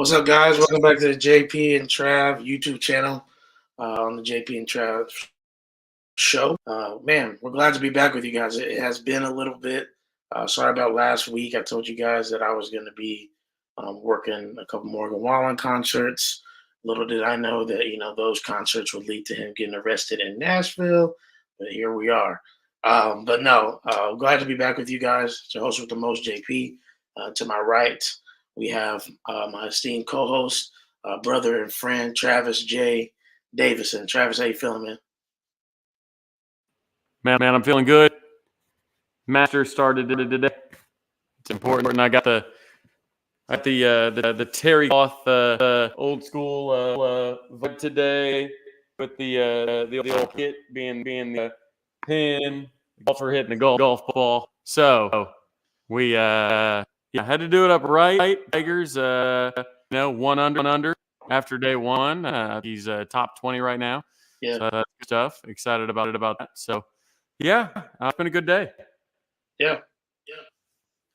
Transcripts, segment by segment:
What's up, guys? Welcome back to the JP and Trav YouTube channel on the JP and Trav show. Man, we're glad to be back with you guys. It has been a little bit. Sorry about last week. I told you guys that I was going to be working a couple Morgan Wallen concerts. Little did I know that those concerts would lead to him getting arrested in Nashville. But here we are. But no, glad to be back with you guys. To host with the most, JP. To my right, we have my esteemed co-host, brother and friend, Travis J. Davison. Travis, how you feeling, man? Man, I'm feeling good. Master started today. It's important. I got the Terry Cloth old school vibe today with the old kit being the pin, the golfer hitting the golf ball. So we had to do it up right. Tigers, one under after day one. He's top 20 right now. Yeah. So that's good stuff. Excited about that. So yeah, it's been a good day. Yeah.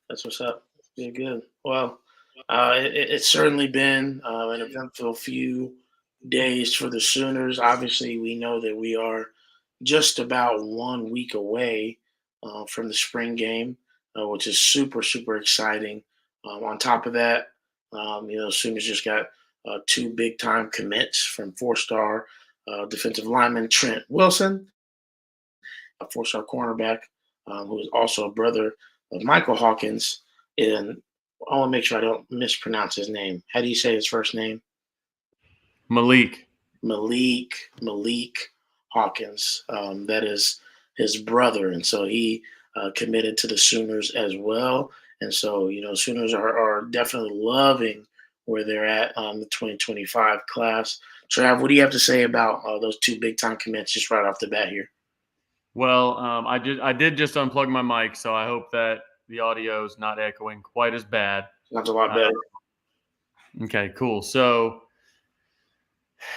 That's what's up. Been good. Well, it's certainly been an eventful few days for the Sooners. Obviously, we know that we are just about 1 week away from the spring game, which is super, super exciting. On top of that, Sooners just got two big-time commits from four-star defensive lineman Trent Wilson, a four-star cornerback, who is also a brother of Michael Hawkins. And I want to make sure I don't mispronounce his name. How do you say his first name? Malik Hawkins. That is his brother. And so he committed to the Sooners as well. And so, Sooners are definitely loving where they're at the 2025 class. Trav, what do you have to say about those two big-time commits just right off the bat here? Well, I did just unplug my mic, so I hope that the audio is not echoing quite as bad. Sounds a lot better. Okay, cool. So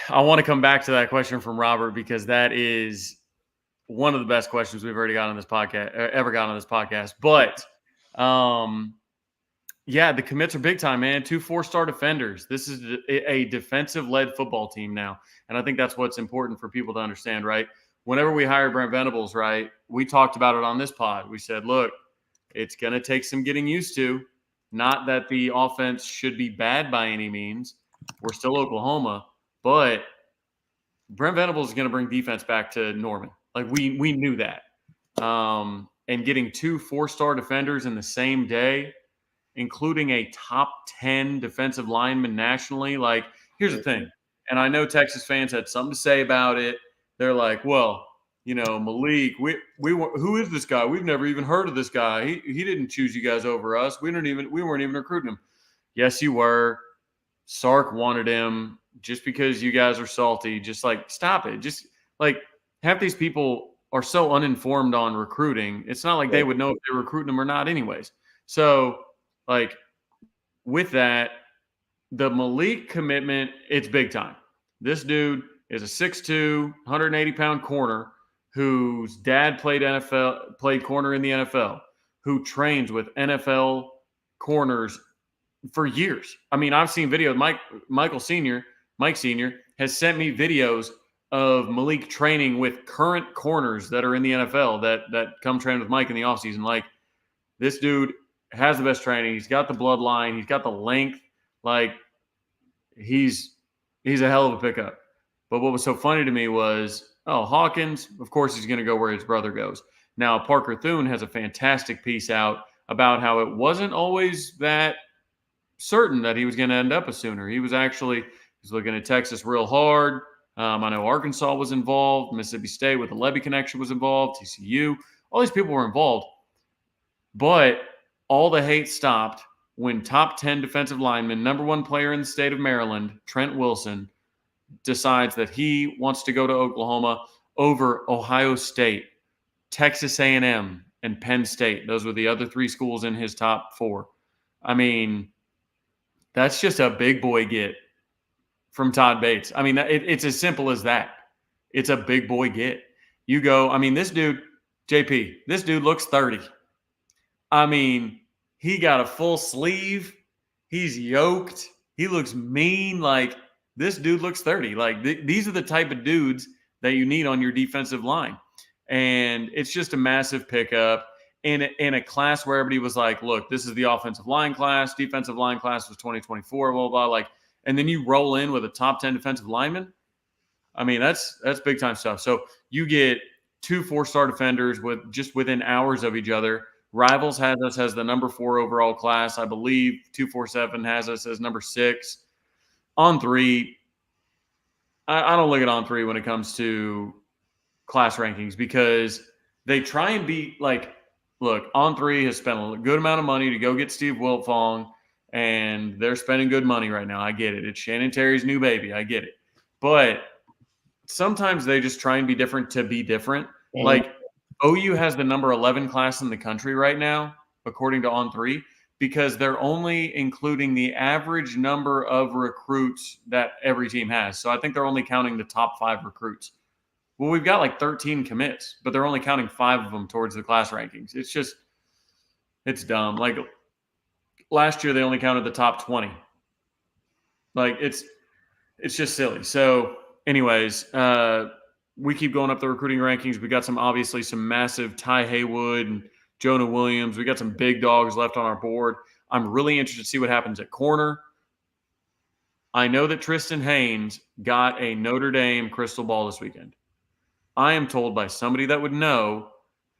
I want to come back to that question from Robert because that is one of the best questions we've ever got on this podcast. But the commits are big time, man. 2 4-star defenders. This is a defensive-led football team now, and I think that's what's important for people to understand, right? Whenever we hired Brent Venables, right, we talked about it on this pod. We said, look, it's going to take some getting used to. Not that the offense should be bad by any means. We're still Oklahoma, but Brent Venables is going to bring defense back to Norman. Like we knew that. And getting 2 4-star defenders in the same day, including a top 10 defensive lineman nationally. Like, here's the thing. And I know Texas fans had something to say about it. They're like, well, Malik, who is this guy? We've never even heard of this guy. He didn't choose you guys over us. We weren't even recruiting him. Yes, you were. Sark wanted him. Just because you guys are salty, just like stop it. Just like half these people are so uninformed on recruiting. It's not like they would know if they're recruiting them or not anyways. So like with that, the Malik commitment, it's big time. This dude is a 6'2", 180-pound corner whose dad played corner in the NFL, who trains with NFL corners for years. I mean, I've seen videos. Mike Sr. has sent me videos of Malik training with current corners that are in the NFL that come train with Mike in the offseason. Like, this dude has the best training. He's got the bloodline. He's got the length. Like, he's a hell of a pickup. But what was so funny to me was, Hawkins, of course he's going to go where his brother goes. Now, Parker Thune has a fantastic piece out about how it wasn't always that certain that he was going to end up a Sooner. He's looking at Texas real hard. I know Arkansas was involved. Mississippi State with the Levy connection was involved. TCU. All these people were involved. But all the hate stopped when top 10 defensive lineman, number 1 player in the state of Maryland, Trent Wilson, decides that he wants to go to Oklahoma over Ohio State, Texas A&M, and Penn State. Those were the other 3 schools in his top 4. I mean, that's just a big boy get from Todd Bates. I mean, it's as simple as that. It's a big boy get. You go, I mean, this dude, JP, this dude looks 30. I mean, he got a full sleeve. He's yoked. He looks mean. Like, this dude looks 30. Like, these are the type of dudes that you need on your defensive line. And it's just a massive pickup in a class where everybody was like, look, this is the offensive line class. Defensive line class was 2024, blah, blah, blah. Like, and then you roll in with a top 10 defensive lineman. I mean, that's big time stuff. So you get 2 4-star defenders with just within hours of each other. Rivals has us as the number 4 overall class. I believe 247 has us as number 6. On 3, I don't look at on 3 when it comes to class rankings because they try and be like, look, on 3 has spent a good amount of money to go get Steve Wiltfong, and they're spending good money right now. I get it. It's Shannon Terry's new baby. I get it. But sometimes they just try and be different to be different. Mhm. Like, OU has the number 11 class in the country right now, according to On 3, because they're only including the average number of recruits that every team has. So I think they're only counting the top 5 recruits. Well, we've got like 13 commits, but they're only counting 5 of them towards the class rankings. It's dumb. Like, last year they only counted the top 20. Like, it's just silly. So anyways, we keep going up the recruiting rankings. We got obviously some massive Ty Haywood and Jonah Williams. We got some big dogs left on our board. I'm really interested to see what happens at corner. I know that Tristan Haynes got a Notre Dame crystal ball this weekend. I am told by somebody that would know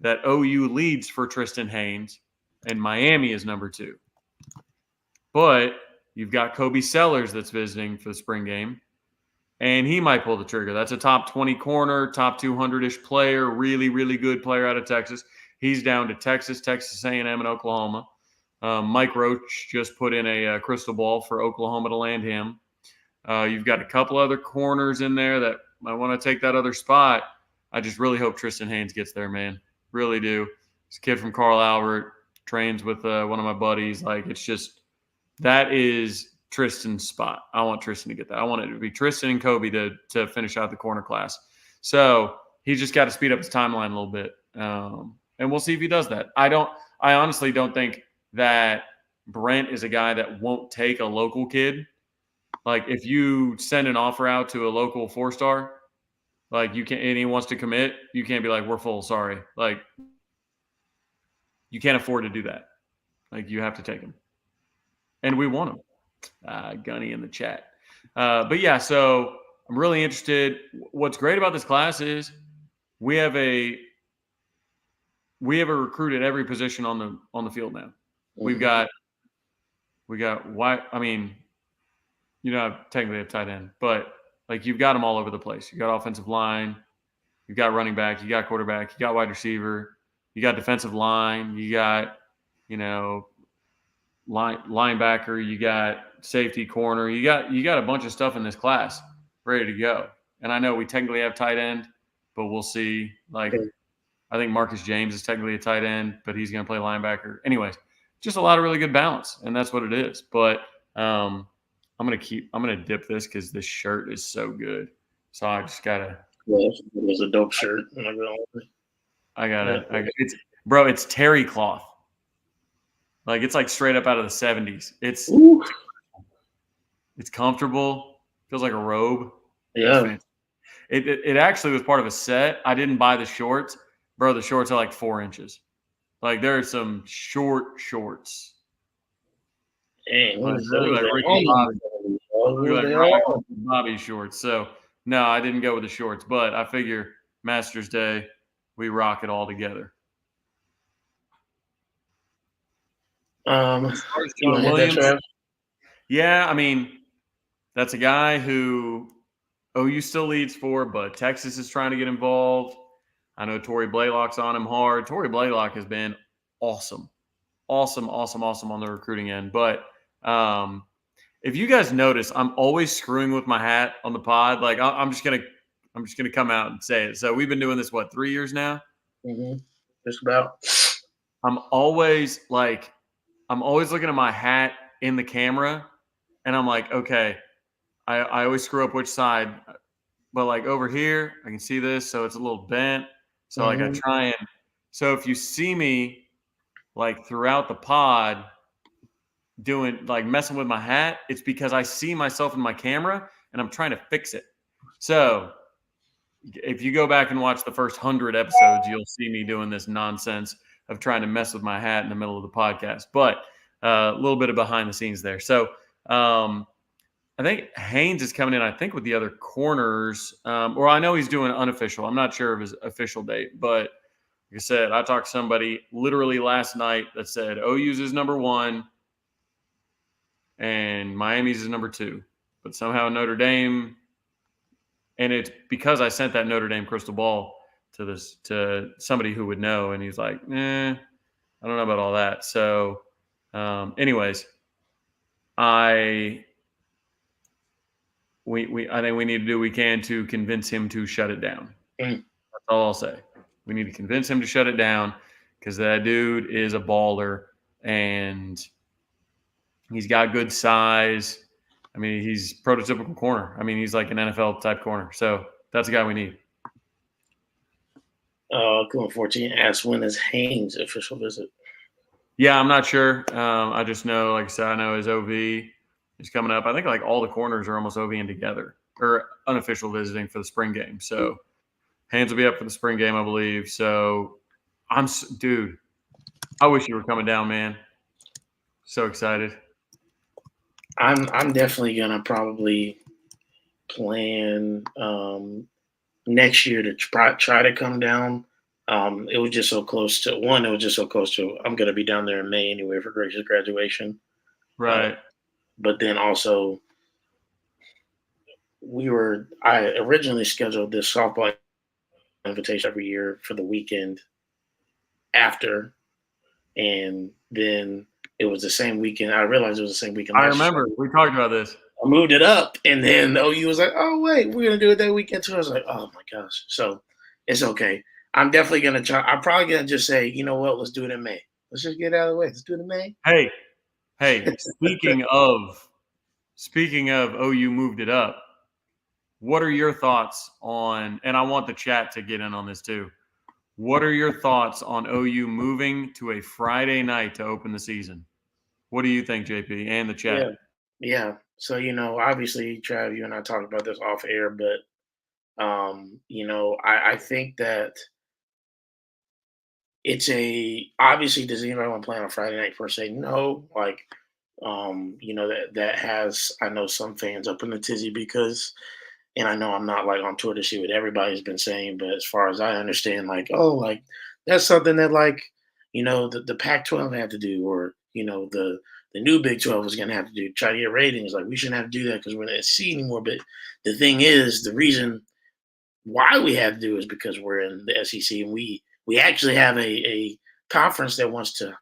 that OU leads for Tristan Haynes and Miami is number 2. But you've got Kobe Sellers that's visiting for the spring game, and he might pull the trigger. That's a top 20 corner, top 200-ish player, really, really good player out of Texas. He's down to Texas, Texas A&M, and Oklahoma. Mike Roach just put in a crystal ball for Oklahoma to land him. You've got a couple other corners in there that might want to take that other spot. I just really hope Tristan Haynes gets there, man. Really do. This kid from Carl Albert trains with one of my buddies. Like, it's just, that is Tristan's spot. I want Tristan to get that. I want it to be Tristan and Kobe to finish out the corner class. So he's just got to speed up his timeline a little bit. And we'll see if he does that. I honestly don't think that Brent is a guy that won't take a local kid. Like, if you send an offer out to a local 4-star, like, you can't, and he wants to commit, you can't be like, we're full, sorry. Like, you can't afford to do that. Like, you have to take him. And we want him. Gunny in the chat. But yeah, so I'm really interested. What's great about this class is we have a recruit at every position on the field now. We got I mean, technically have tight end, but like, you've got them all over the place. You got offensive line, you got running back, you got quarterback, you got wide receiver, you got defensive line, you got, linebacker, you got safety, corner, you got a bunch of stuff in this class ready to go. And I know we technically have tight end, but we'll see. Like, I think Marcus James is technically a tight end, but he's going to play linebacker. Anyways, just a lot of really good balance, and that's what it is. But I'm gonna dip this because this shirt is so good. So I just gotta. Yeah, it was a dope shirt. It's terry cloth. Like, it's like straight up out of the 70s. It's comfortable. Feels like a robe. Yeah. It actually was part of a set. I didn't buy the shorts. Bro, the shorts are like 4 inches. Like, there are some short shorts. Dang, Like Ricky Bobby shorts. So no, I didn't go with the shorts, but I figure Masters Day, we rock it all together. Williams, yeah, I mean, that's a guy who OU still leads for, but Texas is trying to get involved. I know Torrey Blaylock's on him hard. Torrey Blaylock has been awesome on the recruiting end. But if you guys notice, I'm always screwing with my hat on the pod. Like, I'm just gonna come out and say it. So we've been doing this 3 years now. Mm-hmm. Just about. I'm always looking at my hat in the camera, and I'm like, okay, I always screw up which side, but like over here, I can see this, so it's a little bent. So like I try and, so if you see me like throughout the pod doing like messing with my hat, it's because I see myself in my camera and I'm trying to fix it. So if you go back and watch the first 100 episodes, you'll see me doing this nonsense of trying to mess with my hat in the middle of the podcast. But a little bit of behind the scenes there. So I think Haynes is coming in, I think, with the other corners. Or I know he's doing unofficial. I'm not sure of his official date. But like I said, I talked to somebody literally last night that said OU's is number 1 and Miami's is number 2. But somehow Notre Dame, and it's because I sent that Notre Dame crystal ball to somebody who would know, and he's like, I don't know about all that. So, anyways, I think we need to do what we can to convince him to shut it down. That's all I'll say. We need to convince him to shut it down because that dude is a baller and he's got good size. I mean, he's prototypical corner. I mean, he's like an NFL type corner. So that's the guy we need. Going 14 asks, when is Haynes' official visit? Yeah, I'm not sure. I just know, like I said, I know his OV is coming up. I think like all the corners are almost OVing together or unofficial visiting for the spring game. So Haynes will be up for the spring game, I believe. So dude, I wish you were coming down, man. So excited. I'm definitely gonna probably plan next year to try to come down. It was just so close to one. It was just so close to. I'm gonna be down there in May anyway for Grace's graduation. Right. But then also, I originally scheduled this softball invitation every year for the weekend after, and then it was the same weekend. I realized it was the same weekend. I remember we talked about this. I moved it up, and then OU was like, "Oh wait, we're gonna do it that weekend too." I was like, "Oh my gosh!" So it's okay. I'm definitely gonna try. I'm probably gonna just say, you know what? Let's do it in May. Let's just get it out of the way. Let's do it in May. Hey. Speaking of OU moved it up. What are your thoughts on? And I want the chat to get in on this too. What are your thoughts on OU moving to a Friday night to open the season? What do you think, JP, and the chat? Yeah. So obviously, Trav, you and I talked about this off air, but I think that it's obviously, does anybody want to play on a Friday night per se? No. Like, that has, I know some fans up in the tizzy because, and I know I'm not like on tour to see what everybody's been saying, but as far as I understand, like, oh, like that's something that like, the Pac-12 had to do, or, the new Big 12 was going to have to do, try to get ratings. Like, we shouldn't have to do that because we're not at SEC anymore. But the thing is, the reason why we have to do is because we're in the SEC, and we actually have a conference that wants to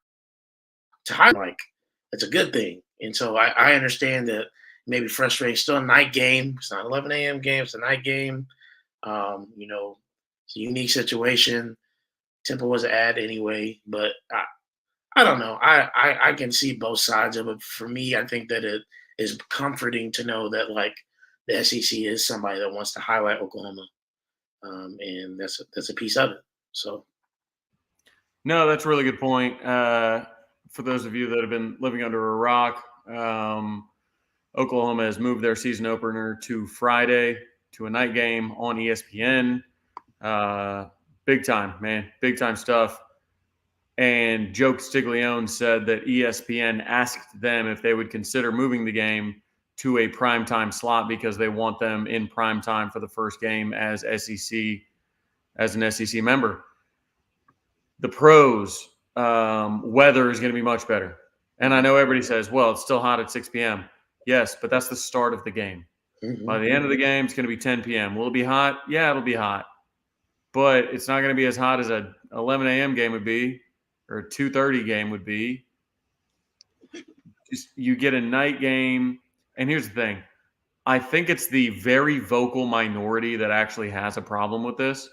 highlight. Like, it's a good thing. And so I understand that maybe frustrating. Still a night game. It's not 11 a.m. game. It's a night game. It's a unique situation. Temple was an ad anyway, but I don't know. I can see both sides of it. For me, I think that it is comforting to know that like the SEC is somebody that wants to highlight Oklahoma, and that's a piece of it. So, no, that's a really good point. For those of you that have been living under a rock, Oklahoma has moved their season opener to Friday to a night game on ESPN. Big time, man. Big time stuff. And Joe Castiglione said that ESPN asked them if they would consider moving the game to a primetime slot because they want them in primetime for the first game as an SEC member. The pros, weather is going to be much better. And I know everybody says, well, it's still hot at 6 p.m. Yes, but that's the start of the game. Mm-hmm. By the end of the game, it's going to be 10 p.m. Will it be hot? Yeah, it'll be hot. But it's not going to be as hot as a 11 a.m. game would be or a 2:30 game would be. Just, you get a night game. And here's the thing. I think it's the very vocal minority that actually has a problem with this.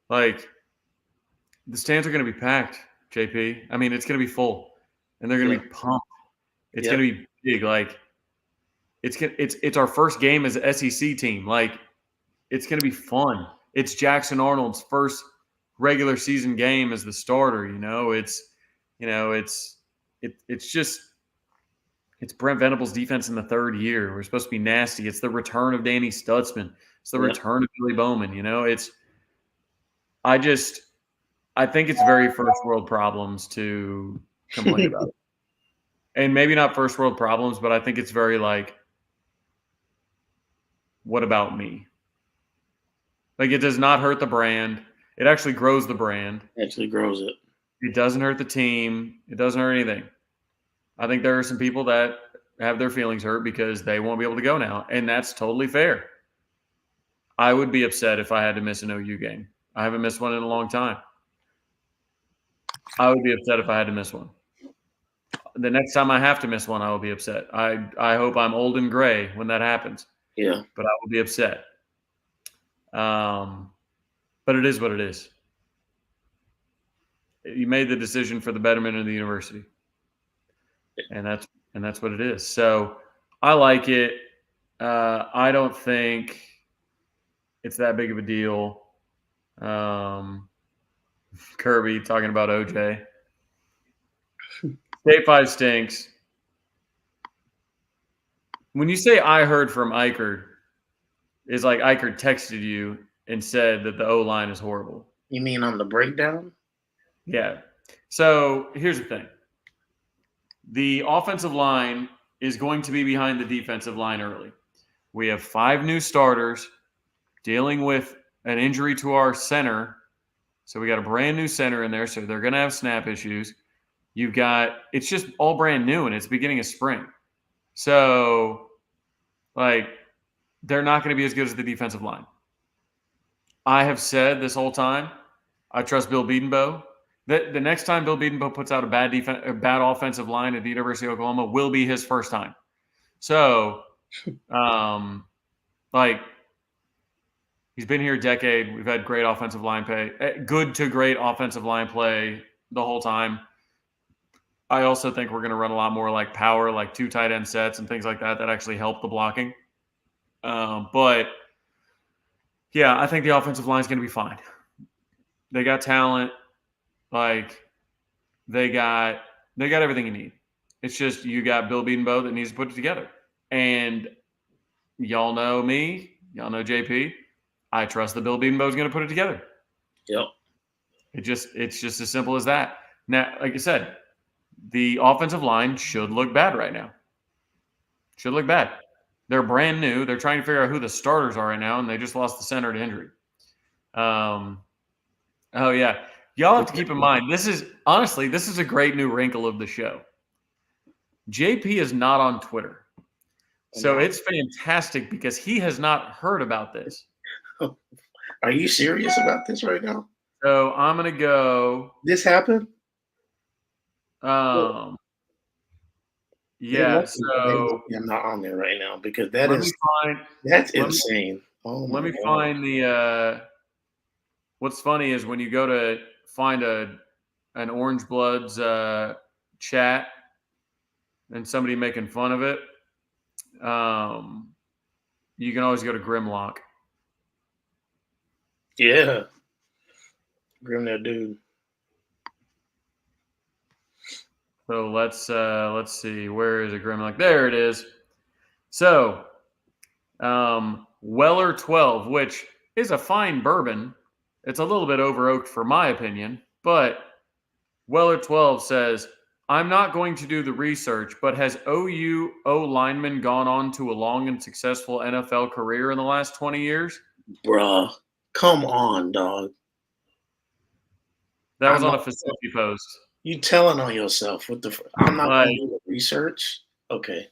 Like, the stands are going to be packed, JP. I mean, it's going to be full. And they're going to be pumped. It's going to be big. Like, it's our first game as an SEC team. Like, it's going to be fun. It's Jackson Arnold's first regular season game as the starter. It's just It's Brent Venables' defense in the third year. We're supposed to be nasty. It's the return of Danny Stutzman. It's the return of Billy Bowman. I think it's very first world problems to complain about it. And maybe not first world problems, but I think it's very like, what about me? Like, it does not hurt the brand. It actually grows the brand. Actually grows it. It doesn't hurt the team. It doesn't hurt anything. I think there are some people that have their feelings hurt because they won't be able to go now, and that's totally fair. I would be upset if I had to miss an OU game. I haven't missed one in a long time. I would be upset if I had to miss one. The next time I have to miss one, I will be upset. I hope I'm old and gray when that happens. Yeah. But I will be upset. But it is what it is. You made the decision for the betterment of the university. And that's what it is. So I like it. I don't think it's that big of a deal. Kirby talking about OJ. Day 5 stinks. When you say I heard from Eichert, it's like Eichert texted you and said that the O-line is horrible. You mean on the breakdown? Yeah. So here's the thing. The offensive line is going to be behind the defensive line early. We have 5 new starters dealing with an injury to our center. So we got a brand new center in there. So they're going to have snap issues. It's just all brand new and it's beginning of spring. So, they're not going to be as good as the defensive line. I have said this whole time, I trust Bill Bedenbaugh. The next time Bill Bedenbaugh puts out a bad offensive line at the University of Oklahoma will be his first time. So, he's been here a decade. We've had great offensive line play, good to great offensive line play the whole time. I also think we're going to run a lot more like power, like 2 tight end sets and things like that actually help the blocking. But yeah, I think the offensive line is going to be fine. They got talent. They got everything you need. It's just you got Bill Bedenbaugh that needs to put it together. And y'all know me. Y'all know JP. I trust that Bill Bedenbaugh is going to put it together. Yep. It's just as simple as that. Now, like I said, the offensive line should look bad right now. Should look bad. They're brand new. They're trying to figure out who the starters are right now, and they just lost the center to injury. Oh, yeah. Y'all have to keep in mind, this is a great new wrinkle of the show. JP is not on Twitter. So it's fantastic because he has not heard about this. Are you serious about this right now? So I'm going to go. This happened? Yeah, so I'm not on there right now because that's insane. Let me find the what's funny is when you go to find an Orange Bloods chat and somebody making fun of it, you can always go to Grimlock. Yeah. Grim that dude. So let's see. Where is it, Grimlock? There it is. So Weller 12, which is a fine bourbon. It's a little bit over oaked for my opinion, but Weller 12 says, I'm not going to do the research, but has OU O-lineman gone on to a long and successful NFL career in the last 20 years? Bruh, come on, dog. That was on a facility post. You telling on yourself. I'm not going to do the research? Okay.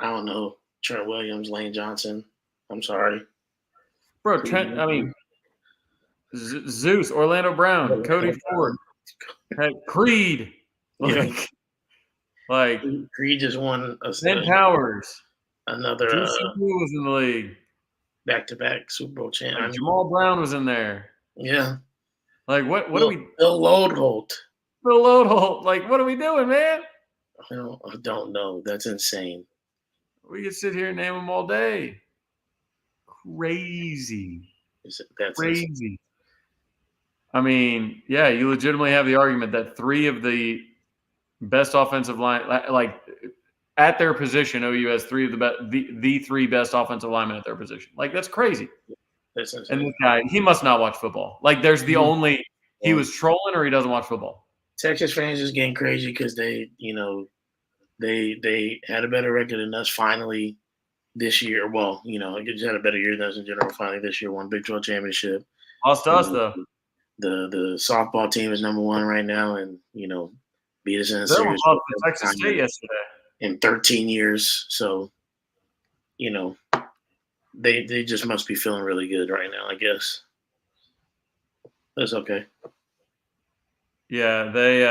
I don't know. Trent Williams, Lane Johnson. I'm sorry. Bro, Trent, I mean, Zeus, Orlando Brown, Cody Ford, Creed. Creed just won Ben Powers. Another was in the league. Back-to-back Super Bowl champion. Jamal Brown was in there. Yeah. What are we? Bill Loadholt. What are we doing, man? I don't know. That's insane. We could sit here and name them all day. Crazy. That's crazy. Insane. I mean, yeah, you legitimately have the argument that 3 of the best offensive line, at their position, OU has three of the three best offensive linemen at their position. Like, that's crazy. That's And this guy, he must not watch football. Like, there's the only – he was trolling or he doesn't watch football. Texas fans is getting crazy because they had a better record than us finally this year. Well, just had a better year than us in general. Finally this year won Big 12 championship. Lost to us, though. The softball team is number one right now, and beat us in a They series lost to Texas State yesterday in 13 years. So, they just must be feeling really good right now, I guess. That's okay. Yeah, they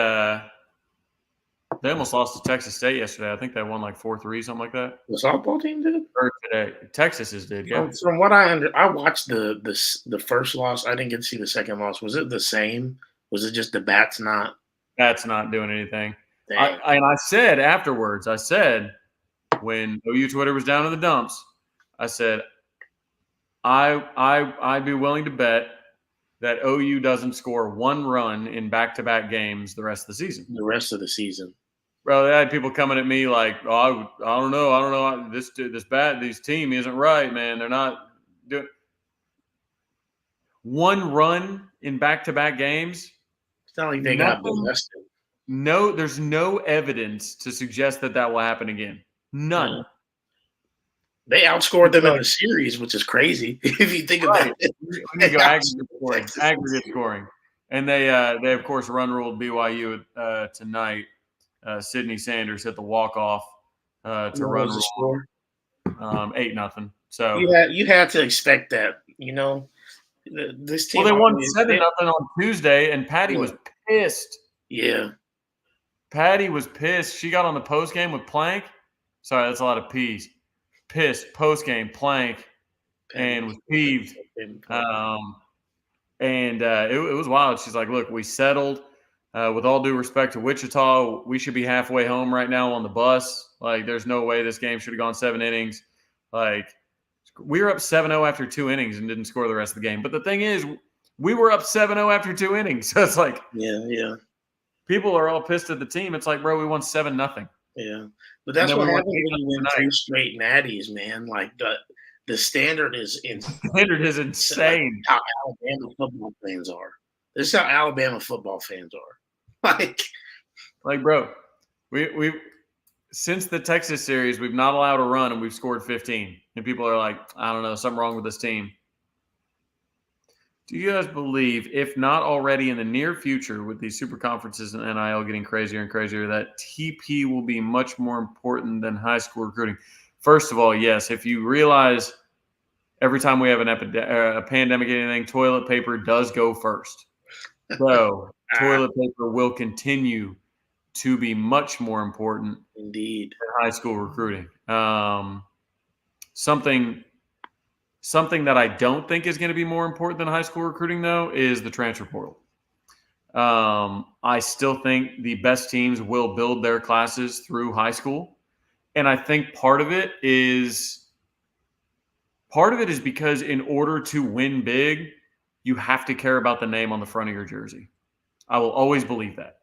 almost lost to Texas State yesterday. I think they won like 4-3, something like that. The softball team did? Or today. Texas's did, yeah. From what I watched the first loss. I didn't get to see the second loss. Was it the same? Was it just the bats not? Bats not doing anything. I said afterwards, when OU Twitter was down in the dumps, I said, I'd be willing to bet that OU doesn't score one run in back-to-back games the rest of the season. The rest of the season. Bro, they had people coming at me like, oh, I don't know. This team isn't right, man. They're not doing one run in back-to-back games. It's not like they got molested. No, there's no evidence to suggest that will happen again. None. Yeah. They outscored them in the series, which is crazy if you think about it. We go aggregate scoring. And they of course run ruled BYU tonight. Sidney Sanders hit the walk-off to run rule 8-0. So you had to expect that, This team. Well, they won 7-0 on Tuesday, and Patty was pissed. Yeah. Patty was pissed. She got on the post game with Plank. Sorry, that's a lot of P's. Pissed post game Plank, and was peeved. It was wild. She's like, "Look, we settled. With all due respect to Wichita, we should be halfway home right now on the bus. Like, there's no way this game should have gone 7 innings. Like, we were up 7-0 after 2 innings and didn't score the rest of the game. But the thing is, we were up 7-0 after 2 innings. So it's like, yeah. People are all pissed at the team. It's like, bro, we won 7-0. Yeah, but that's what happens when you win 3 straight natties, man. Like the standard is insane. Like how Alabama football fans are. This is how Alabama football fans are. Like, bro, we since the Texas series, we've not allowed a run and we've scored 15. And people are like, I don't know, something wrong with this team. Do you guys believe, if not already in the near future, with these super conferences and NIL getting crazier and crazier, that TP will be much more important than high school recruiting? First of all, yes. If you realize every time we have a pandemic, anything, toilet paper does go first. So toilet paper will continue to be much more important, indeed, than high school recruiting. Something that I don't think is going to be more important than high school recruiting, though, is the transfer portal. I still think the best teams will build their classes through high school. And I think part of it is because in order to win big, you have to care about the name on the front of your jersey. I will always believe that.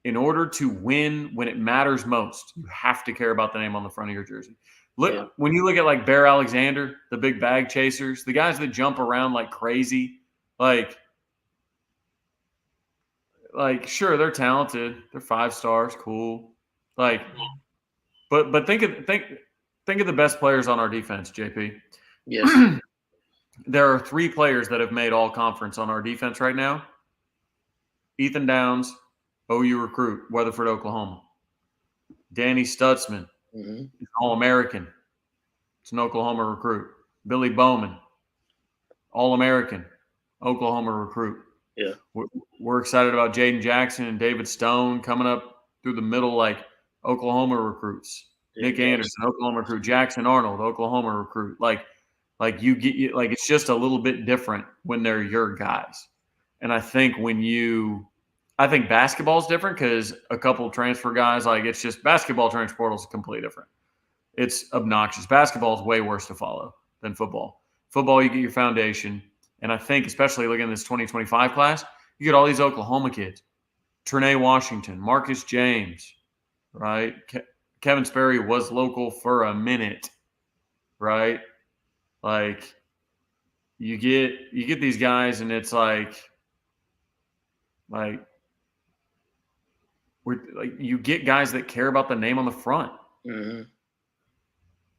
In order to win when it matters most, you have to care about the name on the front of your jersey. Look, when you look at like Bear Alexander, the big bag chasers, the guys that jump around like crazy, like sure, they're talented, they're 5 stars, cool. Like, but think of the best players on our defense, JP. Yes. There are 3 players that have made all conference on our defense right now. Ethan Downs, OU recruit, Weatherford, Oklahoma. Danny Stutzman, All-American. It's an Oklahoma recruit. Billy Bowman, All-American, Oklahoma recruit. Yeah. We're excited about Jaden Jackson and David Stone coming up through the middle, like Oklahoma recruits. Nick Anderson, Oklahoma recruit. Jackson Arnold, Oklahoma recruit. It's just a little bit different when they're your guys. And I think basketball is different because a couple transfer guys, it's just basketball transfer portal is completely different. It's obnoxious. Basketball is way worse to follow than football. Football, you get your foundation. And I think, especially looking at this 2025 class, you get all these Oklahoma kids. Trinae Washington, Marcus James, right? Kevin Sperry was local for a minute, right? Like you get these guys, and it's like you get guys that care about the name on the front. Mm-hmm.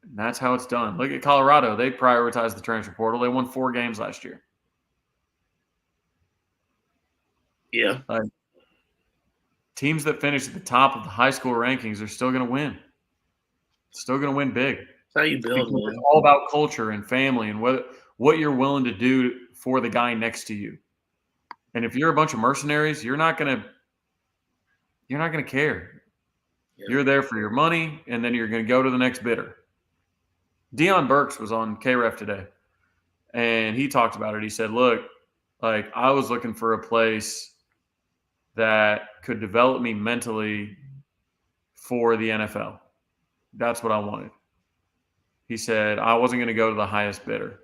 And that's how it's done. Look at Colorado; they prioritized the transfer portal. They won 4 games last year. Yeah. Teams that finish at the top of the high school rankings are still going to win. Still going to win big. That's how you build, Because man. it's all about culture and family and what you're willing to do for the guy next to you. And if you're a bunch of mercenaries, you're not going to care. Yeah. You're there for your money, and then you're going to go to the next bidder. Deion Burks was on KREF today, and he talked about it. He said, look, like I was looking for a place that could develop me mentally for the NFL. That's what I wanted. He said, I wasn't going to go to the highest bidder.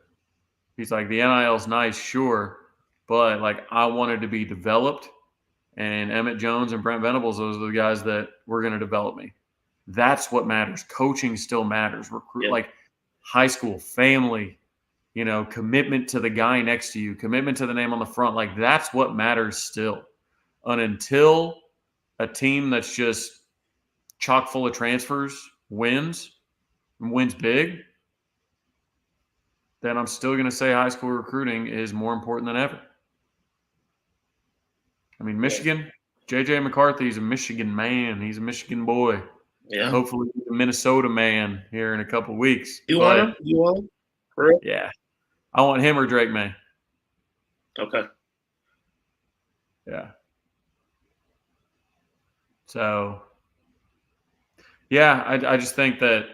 He's like, the NIL's nice, sure, but like I wanted to be developed, and Emmett Jones and Brent Venables, those are the guys that were going to develop me. That's what matters. Coaching still matters. Like high school, family, commitment to the guy next to you, commitment to the name on the front. Like that's what matters still. And until a team that's just chock full of transfers wins big, then I'm still going to say high school recruiting is more important than ever. I mean, Michigan, J.J. McCarthy's a Michigan man. He's a Michigan boy. Yeah. Hopefully he's a Minnesota man here in a couple of weeks. You want him? You want him? For real? Yeah. I want him or Drake May. Okay. Yeah. So, yeah, I just think that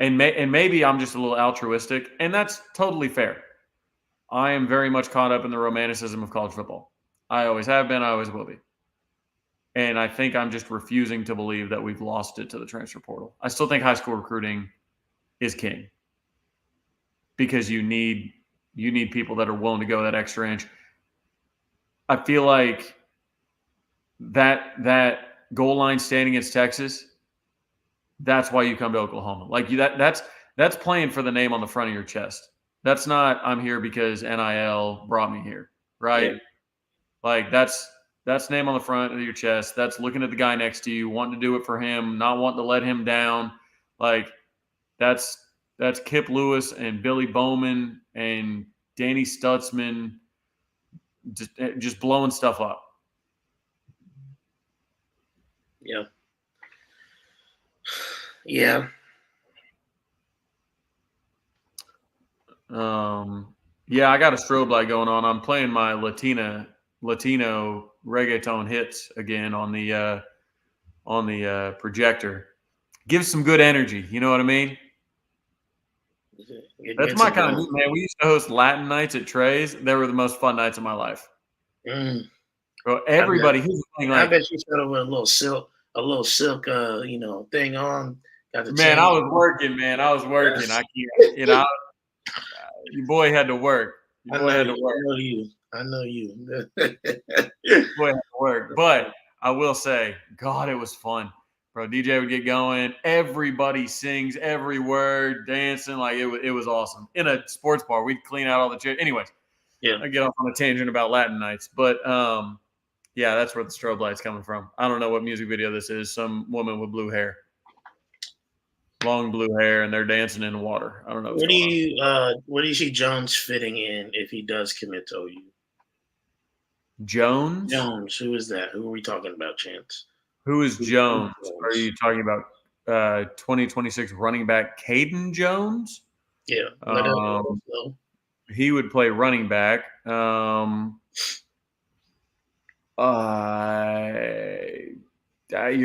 and maybe I'm just a little altruistic, and that's totally fair. I am very much caught up in the romanticism of college football. I always have been. I always will be. And I think I'm just refusing to believe that we've lost it to the transfer portal. I still think high school recruiting is king because you need people that are willing to go that extra inch. I feel like that goal line stand against Texas, that's why you come to Oklahoma. Like that's playing for the name on the front of your chest. That's not I'm here because NIL brought me here, right? Yeah. Like that's name on the front of your chest. That's looking at the guy next to you, wanting to do it for him, not wanting to let him down. Like that's Kip Lewis and Billy Bowman and Danny Stutzman just blowing stuff up. Yeah. Yeah. Yeah, I got a strobe light going on. I'm playing my Latino reggaeton hits again on the projector. Gives some good energy. You know what I mean? That's my kind of neat, man. We used to host Latin nights at Trey's. They were the most fun nights of my life. Bro, everybody who's playing like, I bet you started with a little silk thing on. Man, I was working, man. I can't, your boy had to work. I know you. Boy had to work. But I will say, God, it was fun. Bro, DJ would get going. Everybody sings every word, dancing. Like it was awesome. In a sports bar, we'd clean out all the chairs. Anyways, yeah. I get off on a tangent about Latin nights. But yeah, that's where the strobe light's coming from. I don't know what music video this is. Some woman with blue hair. Long blue hair, and they're dancing in the water. I don't know. Where do you see Jones fitting in if he does commit to OU? Jones? Who is that? Who are we talking about, Chance? Who is Jones? Are you talking about 2026 running back Caden Jones? Yeah. He would play running back. You're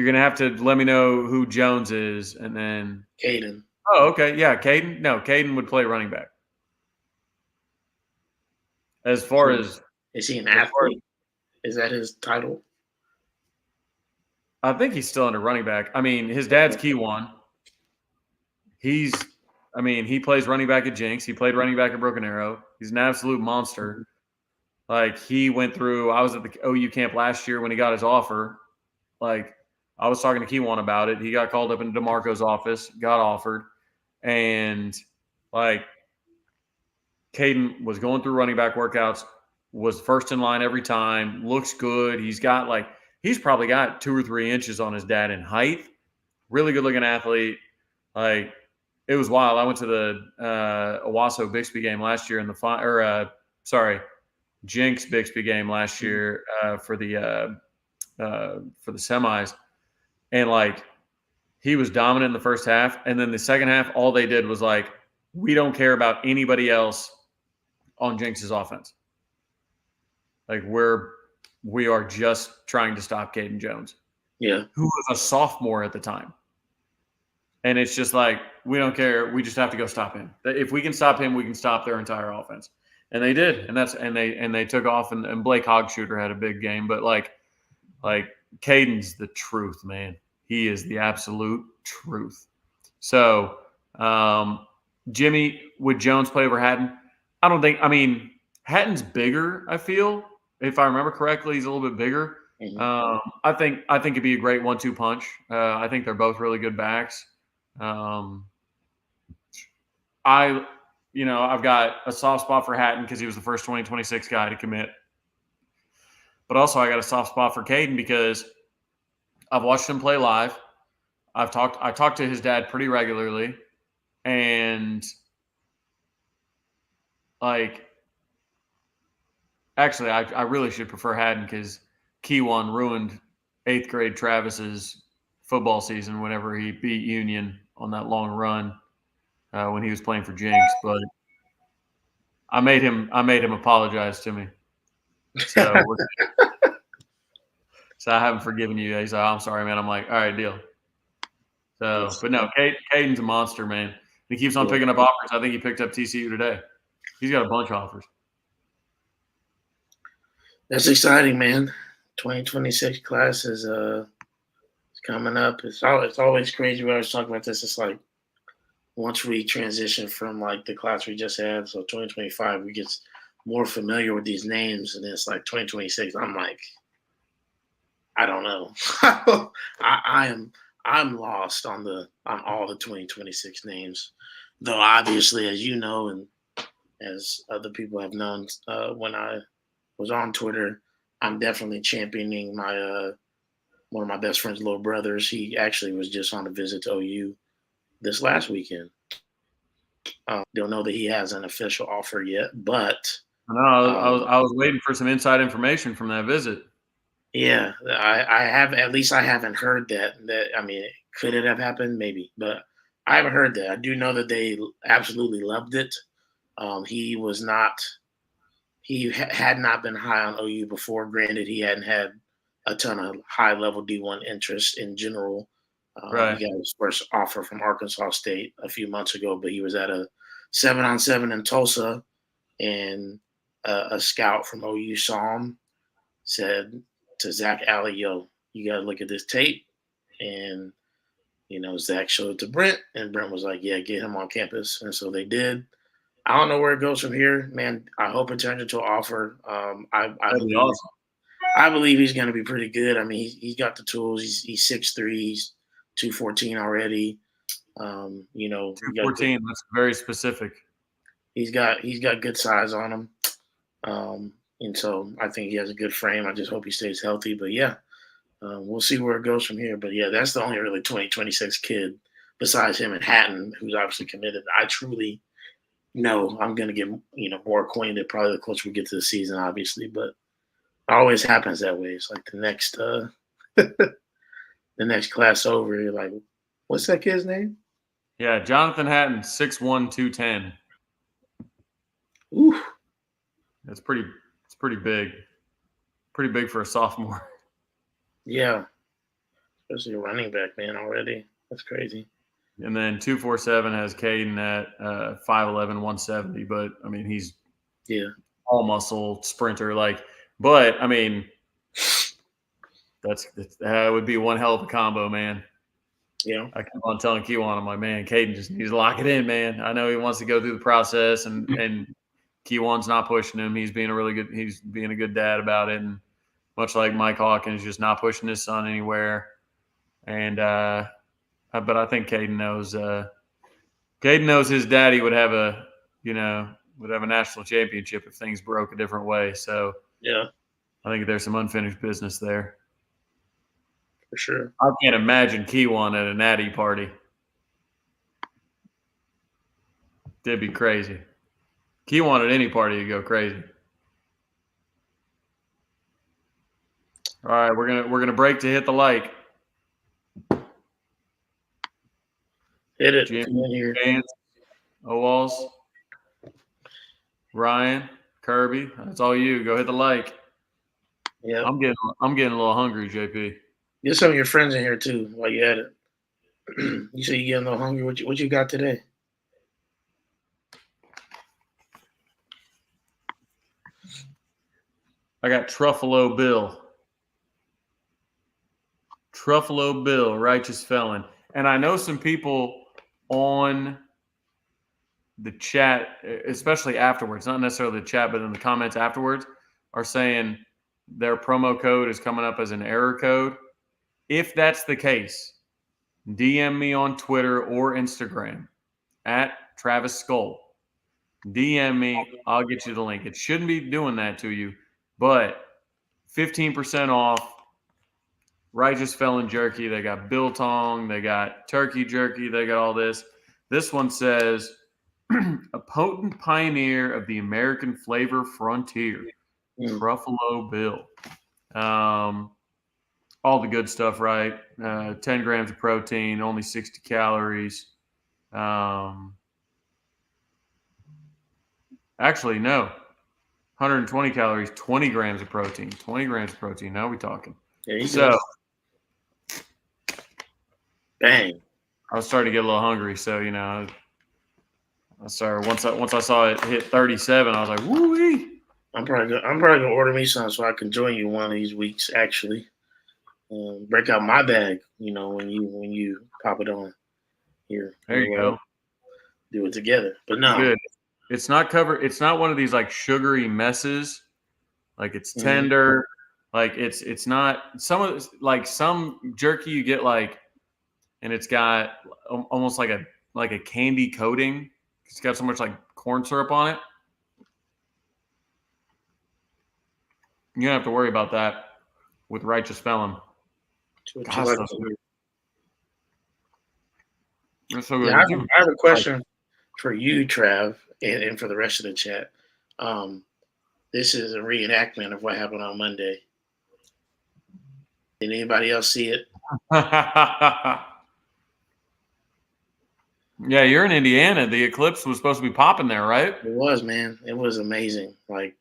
going to have to let me know who Jones is, and then Caden. Oh, okay. Yeah, Caden. No, Caden would play running back. As far as is he an athlete? Is that his title? I think he's still under running back. I mean, his dad's Keywan. He plays running back at Jinx. He played running back at Broken Arrow. He's an absolute monster. Like, he went through – I was at the OU camp last year when he got his offer. Like, I was talking to Keywan about it. He got called up into DeMarco's office, got offered, and like Caden was going through running back workouts, was first in line every time, looks good. He's probably got 2 or 3 inches on his dad in height. Really good looking athlete. Like, it was wild. I went to the Owasso Bixby game last year in the Jinx Bixby game last year for the semis, and like he was dominant in the first half, and then the second half, all they did was like, we don't care about anybody else on Jinx's offense. Like we are just trying to stop Caden Jones, who was a sophomore at the time. And it's just like, we don't care. We just have to go stop him. If we can stop him, we can stop their entire offense. And they did. And they took off, and Blake Hogshooter had a big game. But like Caden's the truth, man. He is the absolute truth. So, Jimmy, would Jones play over Hatton? Hatton's bigger, I feel. If I remember correctly, he's a little bit bigger. Mm-hmm. I think it'd be a great 1-2 punch. I think they're both really good backs. I've got a soft spot for Hatton because he was the first 2026 guy to commit. But also I got a soft spot for Caden because I've watched him play live. I talked to his dad pretty regularly, and like, actually, I really should prefer Hatton because Keywan ruined 8th grade Travis's football season whenever he beat Union on that long run when he was playing for Jinx. But I made him apologize to me. So I haven't forgiven you. He's like, oh, I'm sorry, man. I'm like, all right, deal. So, but no, Caden's a monster, man. He keeps on picking up offers. I think he picked up TCU today. He's got a bunch of offers. That's exciting, man. 2026 class is coming up. It's always crazy when I was talking about this. It's like once we transition from like the class we just had, so 2025, we get more familiar with these names, and it's like 2026. I'm like, I don't know. I'm lost on all the 2026 names, though obviously, as you know, and as other people have known, when I was on Twitter, I'm definitely championing my one of my best friend's little brothers. He actually was just on a visit to OU this last weekend. Don't know that he has an official offer yet, but no, I was waiting for some inside information from that visit. Yeah, I have. At least I haven't heard that. Could it have happened? Maybe, but I haven't heard that. I do know that they absolutely loved it. He was not. He had not been high on OU before. Granted, he hadn't had a ton of high-level D1 interest in general. Right. He got his first offer from Arkansas State a few months ago, but he was at a 7-on-7 in Tulsa, and a scout from OU saw him, said to Zach Alley, yo, you got to look at this tape. And, Zach showed it to Brent, and Brent was like, yeah, get him on campus. And so they did. I don't know where it goes from here, man. I hope it turns into an offer. That'd be awesome. I believe he's going to be pretty good. I mean, he's got the tools. He's 6'3", he's 214 already. 214, that's very specific. He's got good size on him. And so I think he has a good frame. I just hope he stays healthy. But, yeah, we'll see where it goes from here. But, yeah, that's the only really 2026 kid besides him and Hatton, who's obviously committed. I truly know I'm going to get, more acquainted probably the closer we get to the season, obviously. But it always happens that way. It's like the next the next class over, you're like, what's that kid's name? Yeah, Jonathan Hatton, 6'1", 210. Ooh. It's pretty big. Pretty big for a sophomore. Yeah. Especially a running back, man, already. That's crazy. And then 247 has Caden at 5'11", 170. But, I mean, he's all muscle sprinter. But, I mean, that would be one hell of a combo, man. Yeah. I keep on telling Keywan, I'm like, man, Caden just needs to lock it in, man. I know he wants to go through the process, and Keywan's not pushing him. He's being a good dad about it. And much like Mike Hawkins, just not pushing his son anywhere. And but I think Caden knows. Caden knows his daddy would have a national championship if things broke a different way. So Yeah, I think there's some unfinished business there. for sure. I can't imagine Kiwan at a natty party. That'd be crazy. Kiwan at any party, you go crazy. All right, we're gonna break to hit the like. Hit it. Jim, Come in here. Vance, Owals, Ryan, Kirby. That's all you. Go hit the like. Yeah. I'm getting a little hungry, JP. Get some of your friends in here too while you at it. You say you getting a little hungry. What you got today? I got Truffalo Bill. Truffalo Bill, righteous felon. And I know some people on the chat, especially afterwards, not necessarily the chat, but in the comments afterwards, are saying their promo code is coming up as an error code. If that's the case, DM me on Twitter or Instagram at Travis Skull. DM me. I'll get you the link. It shouldn't be doing that to you, but 15% off Righteous Felon Jerky. They got biltong. They got turkey jerky. They got all this. This one says, a potent pioneer of the American flavor frontier, Truffalo Bill. All the good stuff, right? 10 grams of protein, only 60 calories. Actually, no. 120 calories, 20 grams of protein. 20 grams of protein. Now we're talking. There you go. Bang. I was starting to get a little hungry, so I started once I saw it hit 37, I was like, woo-wee. I'm probably gonna order me some so I can join you one of these weeks. Actually, break out my bag. When you pop it on here. There you go. Do it together. But no, good. It's not covered. It's not one of these like sugary messes. Like it's tender. Like it's not some jerky you get and it's got almost like a candy coating. It's got so much like corn syrup on it. You don't have to worry about that with Righteous Felon. Gosh, so good. That's so good. I have a question for you, Trav, and for the rest of the chat. This is a reenactment of what happened on Monday. Did anybody else see it? Yeah, you're in Indiana. The eclipse was supposed to be popping there, right? It was, man. It was amazing. I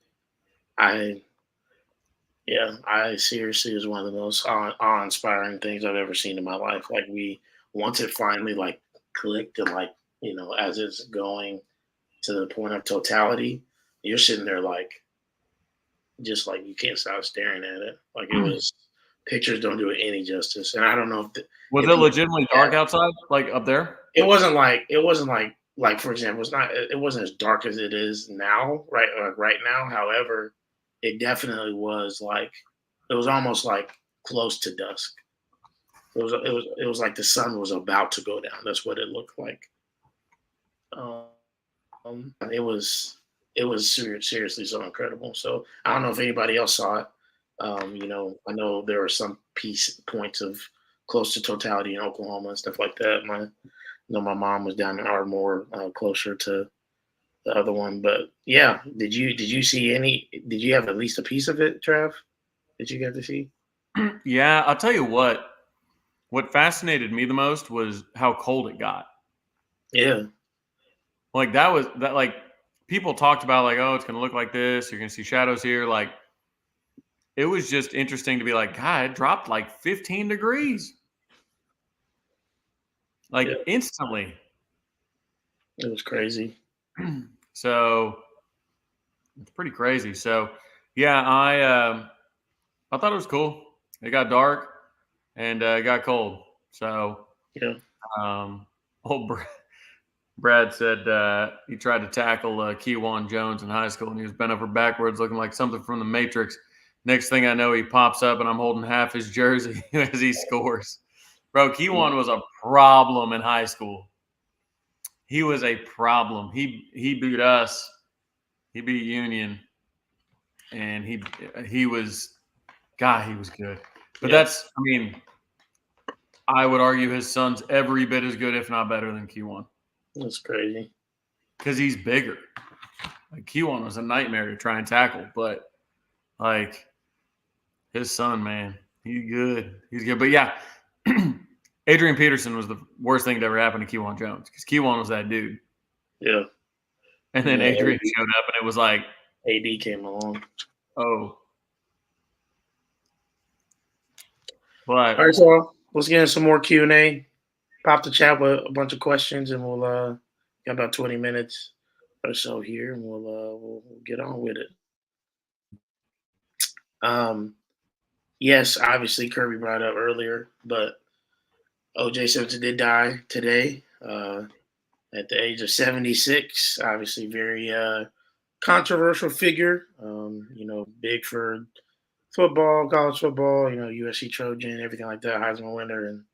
seriously was one of the most awe-inspiring things I've ever seen in my life. Once it finally clicked and as it's going to the point of totality, you're sitting there you can't stop staring at it. It was pictures don't do it any justice. And I don't know if was it legitimately dark outside, up there? It wasn't for example, it wasn't as dark as it is now, right? Right now, however, it definitely was it was almost close to dusk. It was like the sun was about to go down. That's what it looked like. It was seriously so incredible. So I don't know if anybody else saw it. I know there are some points of close to totality in Oklahoma and stuff like that. My mom was down in Ardmore, closer to the other one. But yeah, did you see any? Did you have at least a piece of it, Trav? Did you get to see? Yeah, I'll tell you what. What fascinated me the most was how cold it got. Yeah, people talked about oh, it's going to look like this. You're going to see shadows here. It was just interesting to be God, it dropped 15 degrees. Instantly. It was crazy. So it's pretty crazy. So yeah, I thought it was cool. It got dark and it got cold. So yeah. Old Brad said he tried to tackle Kewan Jones in high school and he was bent over backwards looking like something from the Matrix. Next thing I know, he pops up and I'm holding half his jersey as he scores. Bro, Keywan was a problem in high school. He was a problem. He beat us. He beat Union, and he was God. He was good. But that's, I mean, I would argue his son's every bit as good, if not better, than Q1. That's crazy. Because he's bigger. Like Q1 was a nightmare to try and tackle, but like his son, man, he's good. He's good. But yeah, Adrian Peterson was the worst thing that ever happened to Q1 Jones because Q1 was that dude. Yeah. And then Adrian showed up, and it was like AD came along. Oh. But all right, so let's get into some more Q&A. Pop the chat with a bunch of questions, and we'll got about 20 minutes or so here, and we'll get on with it. Yes, obviously Kirby brought it up earlier, but O.J. Simpson did die today at the age of 76. Obviously, very controversial figure. Big for football, college football. USC Trojan, everything like that. Heisman winner, and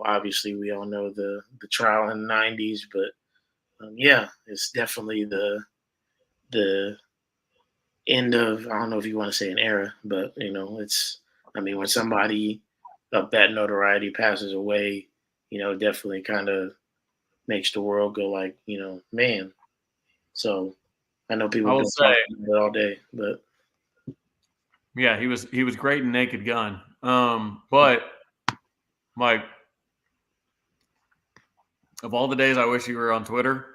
obviously we all know the trial in the 90s, but yeah, it's definitely the end of, I don't know if you want to say an era, but when somebody of that notoriety passes away, definitely kind of makes the world go like, man. So I know people have been talking about it all day, but yeah, he was great in Naked Gun. But Mike, of all the days I wish you were on Twitter,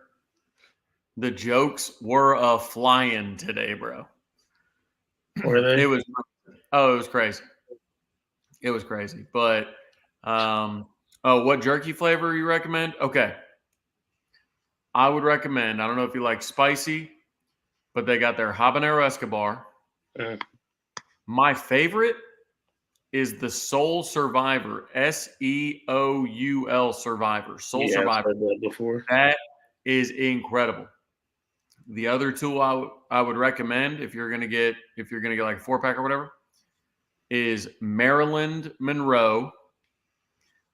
the jokes were a flying today, bro. Were they? It was crazy. It was crazy. But what jerky flavor you recommend? Okay. I would recommend, I don't know if you like spicy, but they got their habanero Escobar. My favorite is the Soul Survivor, Seoul Survivor, Soul Survivor. I've heard that before. That is incredible. The other two I would recommend if you're gonna get like a 4-pack or whatever is Maryland Monroe.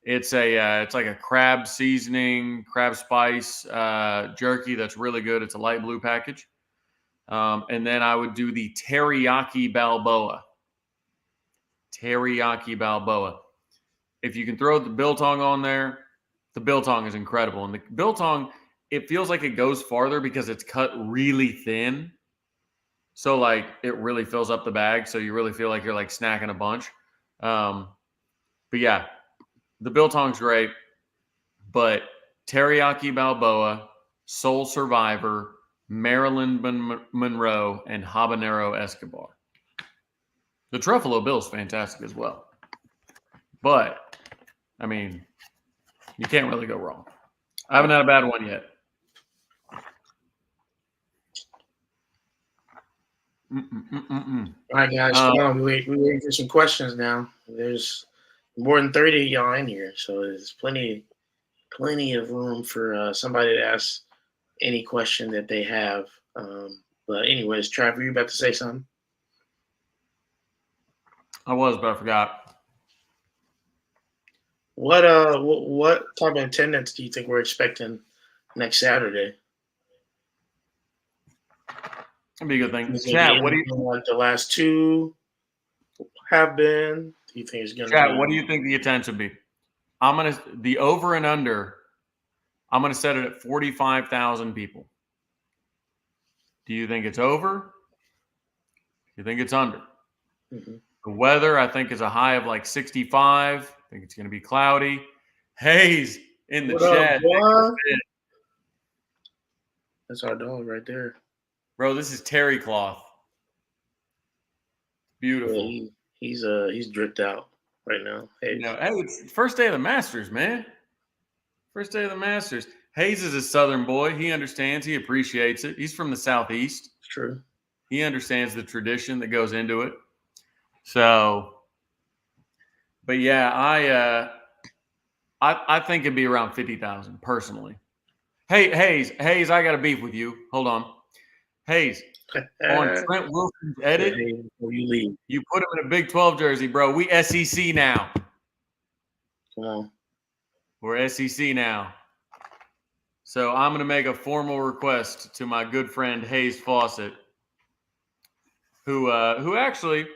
It's like a crab seasoning, crab spice jerky that's really good. It's a light blue package. And then I would do the Teriyaki Balboa. Teriyaki Balboa. If you can throw the biltong on there, the biltong is incredible. And the biltong, it feels like it goes farther because it's cut really thin. So like it really fills up the bag. So you really feel like you're like snacking a bunch. But yeah, the biltong's great. But Teriyaki Balboa, Soul Survivor, Maryland Monroe, and Habanero Escobar. The Truffalo Bill is fantastic as well. But, I mean, you can't really go wrong. I haven't had a bad one yet. All right, guys. We wait for some questions now. There's more than 30 of y'all in here, so there's plenty of room for somebody to ask any question that they have. But anyways, Trav, you about to say something? I was, but I forgot. What type of attendance do you think we're expecting next Saturday? That'd be a good thing. Chat, what do you think? Like the last two have been? Do you think it's going to? Chat, what do you think the attendance would be? The over and under. I'm gonna set it at 45,000 people. Do you think it's over? Do you think it's under? Mm-hmm. The weather, I think, is a high of like 65. I think it's going to be cloudy. Hayes in the chat. That's our dog right there. Bro, this is terry cloth. Beautiful. Yeah, he's dripped out right now. Hey, it's the first day of the Masters, man. First day of the Masters. Hayes is a Southern boy. He understands. He appreciates it. He's from the Southeast. It's true. He understands the tradition that goes into it. So, but yeah, I think it'd be around 50,000 personally. Hey, Hayes, I got a beef with you. Hold on. Hayes, on Trent Wilson's edit, before you leave, you put him in a Big 12 jersey, bro. We SEC now. Come on. We're SEC now. So I'm going to make a formal request to my good friend Hayes Faucet, who actually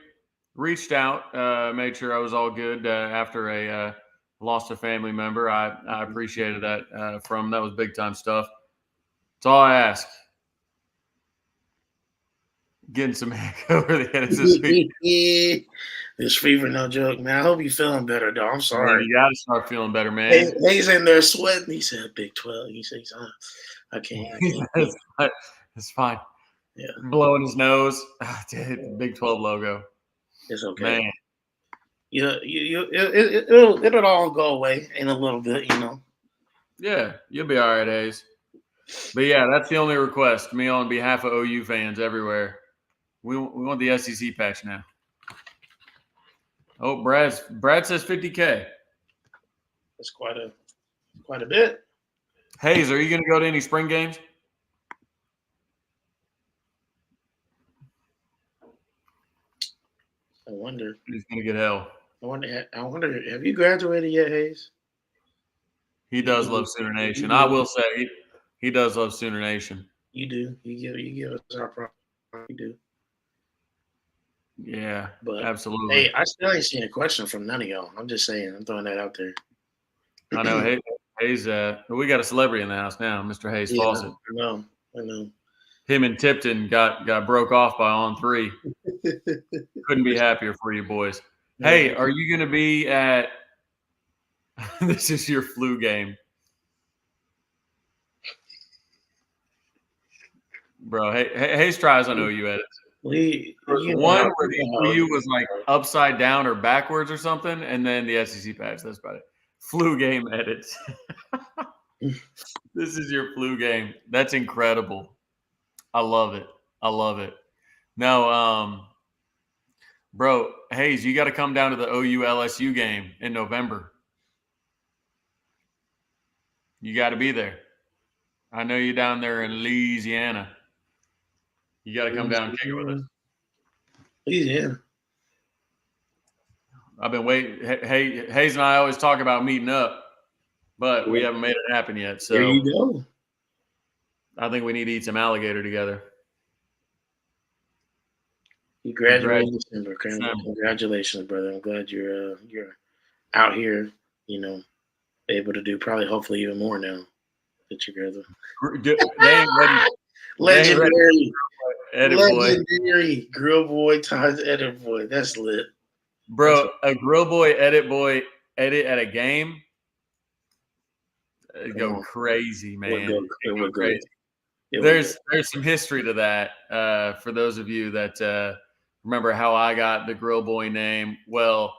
reached out, made sure I was all good after a lost a family member. I appreciated that from him. That was big time stuff. That's all I ask. Getting some heck over the head this week. This fever, no joke, man. I hope you're feeling better, though. I'm sorry. Man, you got to start feeling better, man. He's in there sweating. He said, Big 12. He says, I can't. It's fine. Yeah. Blowing his nose. Dude, Big 12 logo. It's okay. Man. It'll all go away in a little bit, you know. Yeah, you'll be all right, Hayes. But yeah, that's the only request. Me on behalf of OU fans everywhere. We want the SEC patch now. Oh, Brad says 50K. That's quite a bit. Hayes, are you going to go to any spring games? I wonder. He's going to get hell. I wonder. Have you graduated yet, Hayes? He does love Sooner Nation. I will say he does love Sooner Nation. You do. You give us our props. You do. Yeah, but absolutely. Hey, I still ain't seen a question from none of y'all. I'm just saying. I'm throwing that out there. I know. Hayes. We got a celebrity in the house now, Mr. Hayes Faucet. I know. Him and Tipton got broke off by On 3. Couldn't be happier for you boys. Hey, are you going to be at – this is your flu game. Bro, Hayes tries on OU edits. One where the OU was like upside down or backwards or something, and then the SEC patch. That's about it. Flu game edits. This is your flu game. That's incredible. I love it. No, bro, Hayes, you got to come down to the OU LSU game in November. You got to be there. I know you're down there in Louisiana. You got to come down and kick it with us. Louisiana. I've been waiting. Hey, Hayes and I always talk about meeting up, but we haven't made it happen yet. So there you go. I think we need to eat some alligator together. You graduated in December. Congratulations, brother. I'm glad you're out here, you know, able to do probably hopefully even more now that you graduated. They ain't ready. Legendary. Edit Legendary. Grill boy times edit boy. That's lit. Bro, a grill boy, edit at a game. It'd go crazy, man. It would go crazy. There's some history to that. For those of you that remember how I got the grill boy name, well,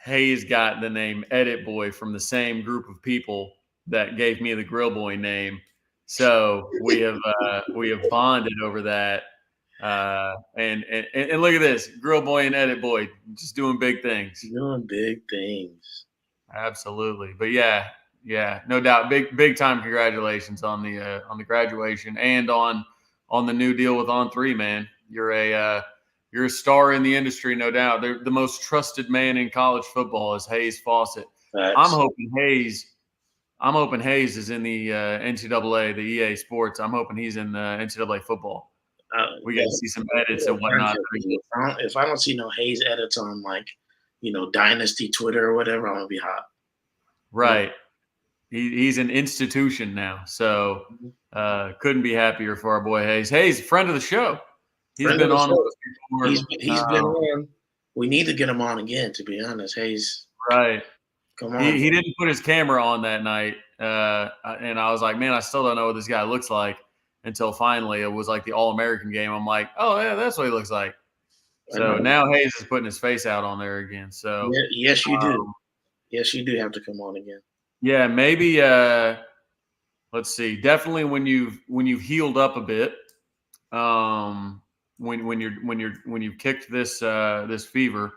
Hayes got the name Edit Boy from the same group of people that gave me the grill boy name. So we have bonded over that. And look at this, grill boy and edit boy, just doing big things. Doing big things. Absolutely. But yeah, no doubt. Big time congratulations on the graduation and on the new deal with On 3, man. You're a star in the industry, no doubt. The most trusted man in college football is Hayes Faucet. Facts. I'm hoping Hayes is in the NCAA, the EA Sports. I'm hoping he's in the NCAA football. We got to see some edits and whatnot. If I don't see no Hayes edits on, like, Dynasty Twitter or whatever, I'm gonna be hot. Right. He's an institution now, so couldn't be happier for our boy Hayes. Hayes, friend of the show. He's been on before. He's been on. We need to get him on again, to be honest. Hayes. Right. Come on. He didn't put his camera on that night, and I was like, man, I still don't know what this guy looks like. Until finally it was like the All-American game. I'm like, oh, yeah, that's what he looks like. So now Hayes is putting his face out on there again. So yes, you do. Yes, you do have to come on again. Yeah, maybe let's see. Definitely when you've healed up a bit, when you've kicked this fever.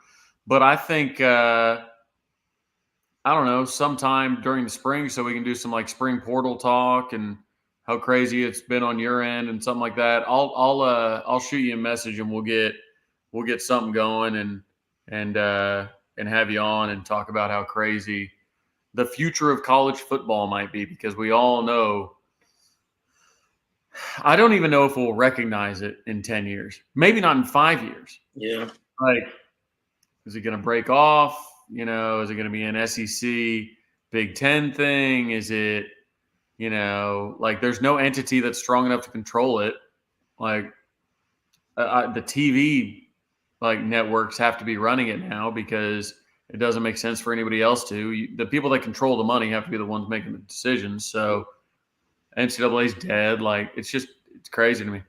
But I think I don't know, sometime during the spring so we can do some like spring portal talk and how crazy it's been on your end and something like that. I'll shoot you a message and we'll get something going and have you on and talk about how crazy the future of college football might be, because we all know. I don't even know if we'll recognize it in 10 years. Maybe not in 5 years. Yeah. Like, is it going to break off? Is it going to be an SEC Big Ten thing? Is it, like there's no entity that's strong enough to control it. Like the TV like networks have to be running it now because it doesn't make sense for anybody else to. The people that control the money have to be the ones making the decisions. So NCAA's dead. Like it's crazy to me.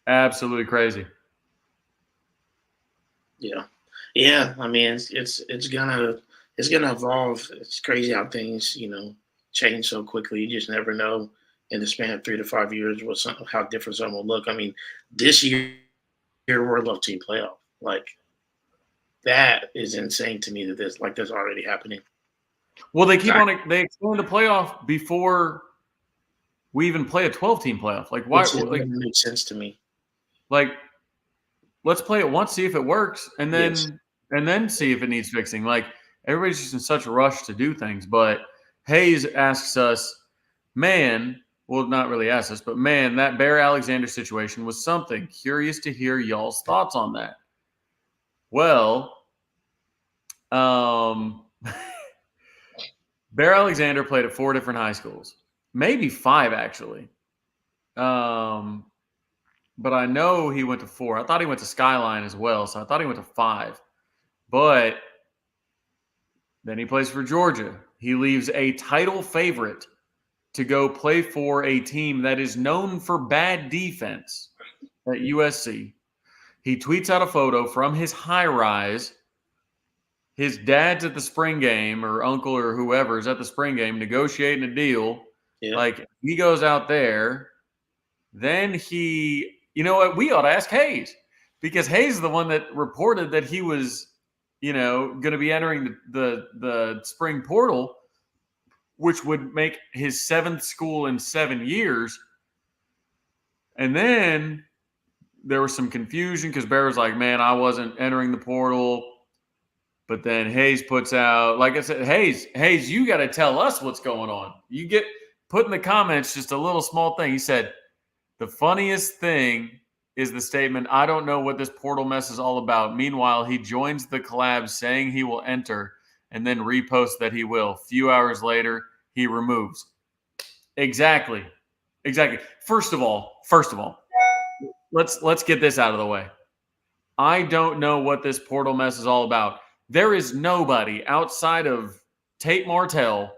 Absolutely crazy. Yeah. Yeah. I mean, it's gonna evolve. It's crazy how things, change so quickly. You just never know in the span of 3 to 5 years how different something will look. I mean, this year World Love Team playoff. Like that is insane to me that that's already happening. Well, they extend the playoff before we even play a 12-team playoff. Like why? It makes sense to me. Like, let's play it once, see if it works, and then see if it needs fixing. Like everybody's just in such a rush to do things. But Hayes asks us, man, well, not really asks us, but man, that Bear Alexander situation was something. Curious to hear y'all's thoughts on that. Well, Bear Alexander played at 4 different high schools, maybe 5 actually. But I know he went to 4. I thought he went to Skyline as well, so I thought he went to 5. But then he plays for Georgia. He leaves a title favorite to go play for a team that is known for bad defense at USC. He tweets out a photo from his high-rise. His dad's at the spring game, or uncle or whoever's at the spring game negotiating a deal. Yeah. Like, he goes out there. Then you know what? We ought to ask Hayes, because Hayes is the one that reported that he was, going to be entering the spring portal, which would make his 7th school in 7 years. And then there was some confusion because Bear was like, man, I wasn't entering the portal. But then Hayes puts out, like I said, Hayes, you got to tell us what's going on. You put in the comments just a little small thing. He said, the funniest thing is the statement, I don't know what this portal mess is all about. Meanwhile, he joins the collab saying he will enter and then reposts that he will. Few hours later, he removes. Exactly. First of all, let's get this out of the way. I don't know what this portal mess is all about. There is nobody outside of Tate Martell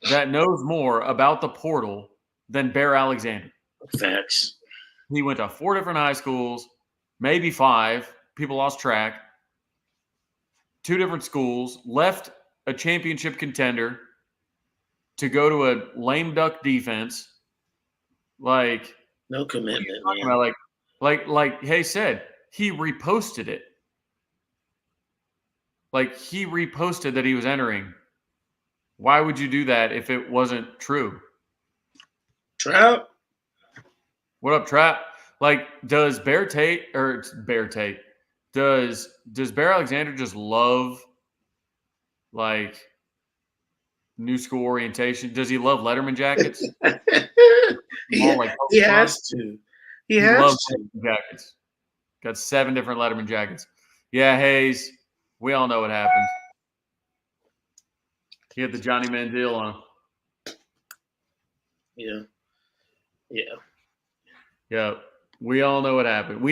that knows more about the portal than Bear Alexander. Facts. He went to 4 different high schools, maybe 5. People lost track. 2 different schools, left a championship contender to go to a lame duck defense. Like, no commitment, man. About? Like Hayes said, he reposted it. Like, he reposted that he was entering. Why would you do that if it wasn't true? Trout? What up, Trap? Like, does Bear Alexander just love, like, new school orientation? Does he love Letterman jackets? He has to. He loves Letterman jackets. Got 7 different Letterman jackets. Yeah, Hayes, we all know what happened. He had the Johnny Manziel on. Yeah, we all know what happened.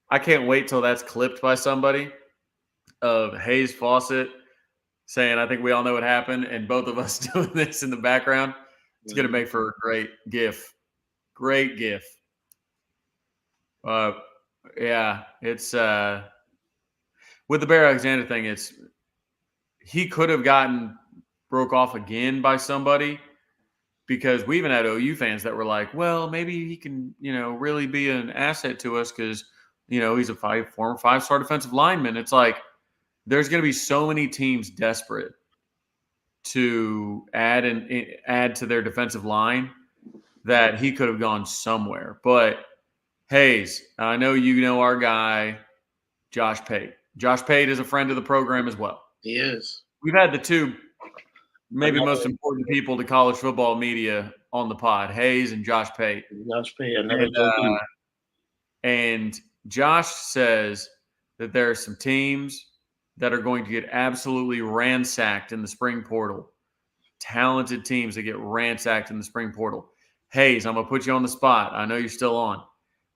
I can't wait till that's clipped by somebody of Hayes Faucet saying, I think we all know what happened, and both of us doing this in the background. It's going to make for a great GIF. Great GIF. Yeah, it's with the Bear Alexander thing, he could have gotten broke off again by somebody, because we even had OU fans that were like, well, maybe he can, really be an asset to us because, he's a former 5-star defensive lineman. It's like, there's going to be so many teams desperate to add to their defensive line that he could have gone somewhere. But Hayes, I know you know our guy, Josh Pate. Josh Pate is a friend of the program as well. He is. We've had the two maybe most important people to college football media on the pod, Hayes and Josh Pate. Josh Pate, another JP. And Josh says that there are some teams that are going to get absolutely ransacked in the spring portal. Talented teams that get ransacked in the spring portal. Hayes, I'm going to put you on the spot. I know you're still on.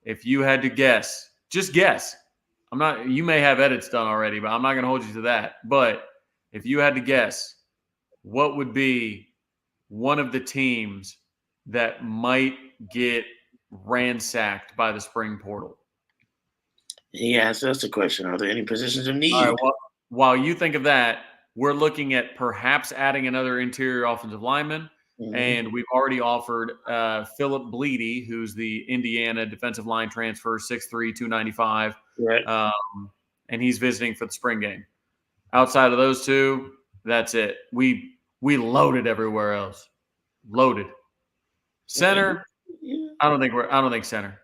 If you had to guess, just guess. You may have edits done already, but I'm not going to hold you to that. But if you had to guess, what would be one of the teams that might get ransacked by the spring portal? He asked us the question, are there any positions of need? All right, well, while you think of that, we're looking at perhaps adding another interior offensive lineman. Mm-hmm. And we've already offered Philip Bleedy, who's the Indiana defensive line transfer, 6'3", 295. Right. And he's visiting for the spring game. Outside of those two, that's it. We loaded everywhere else. Loaded. Center, yeah. I don't think center.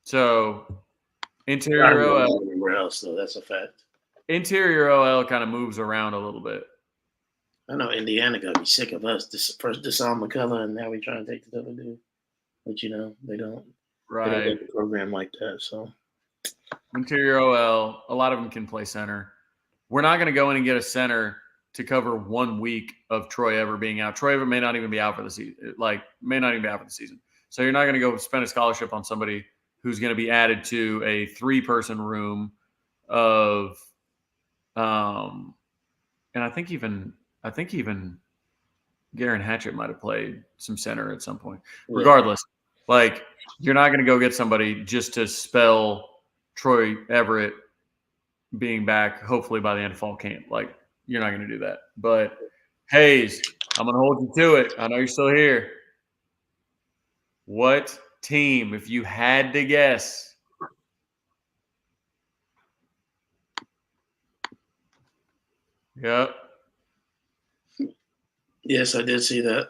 So interior OL. Everywhere else, though, that's a fact. Interior OL kind of moves around a little bit. I know Indiana got to be sick of us. First Deshaun McCullough, and now we're trying to take the other dude. But, they don't. Right. They don't get the program like that, so. Interior OL, a lot of them can play center. We're not going to go in and get a center to cover 1 week of Troy Everett being out. Troy Everett may not even be out for the season. So you're not going to go spend a scholarship on somebody who's going to be added to a 3-person room of and I think even Garen Hatchett might have played some center at some point. Yeah. Regardless, you're not going to go get somebody just to spell Troy Everett being back, hopefully by the end of fall camp. You're not going to do that. But Hayes, I'm going to hold you to it. I know you're still here. What team, if you had to guess? Yep. Yes, I did see that.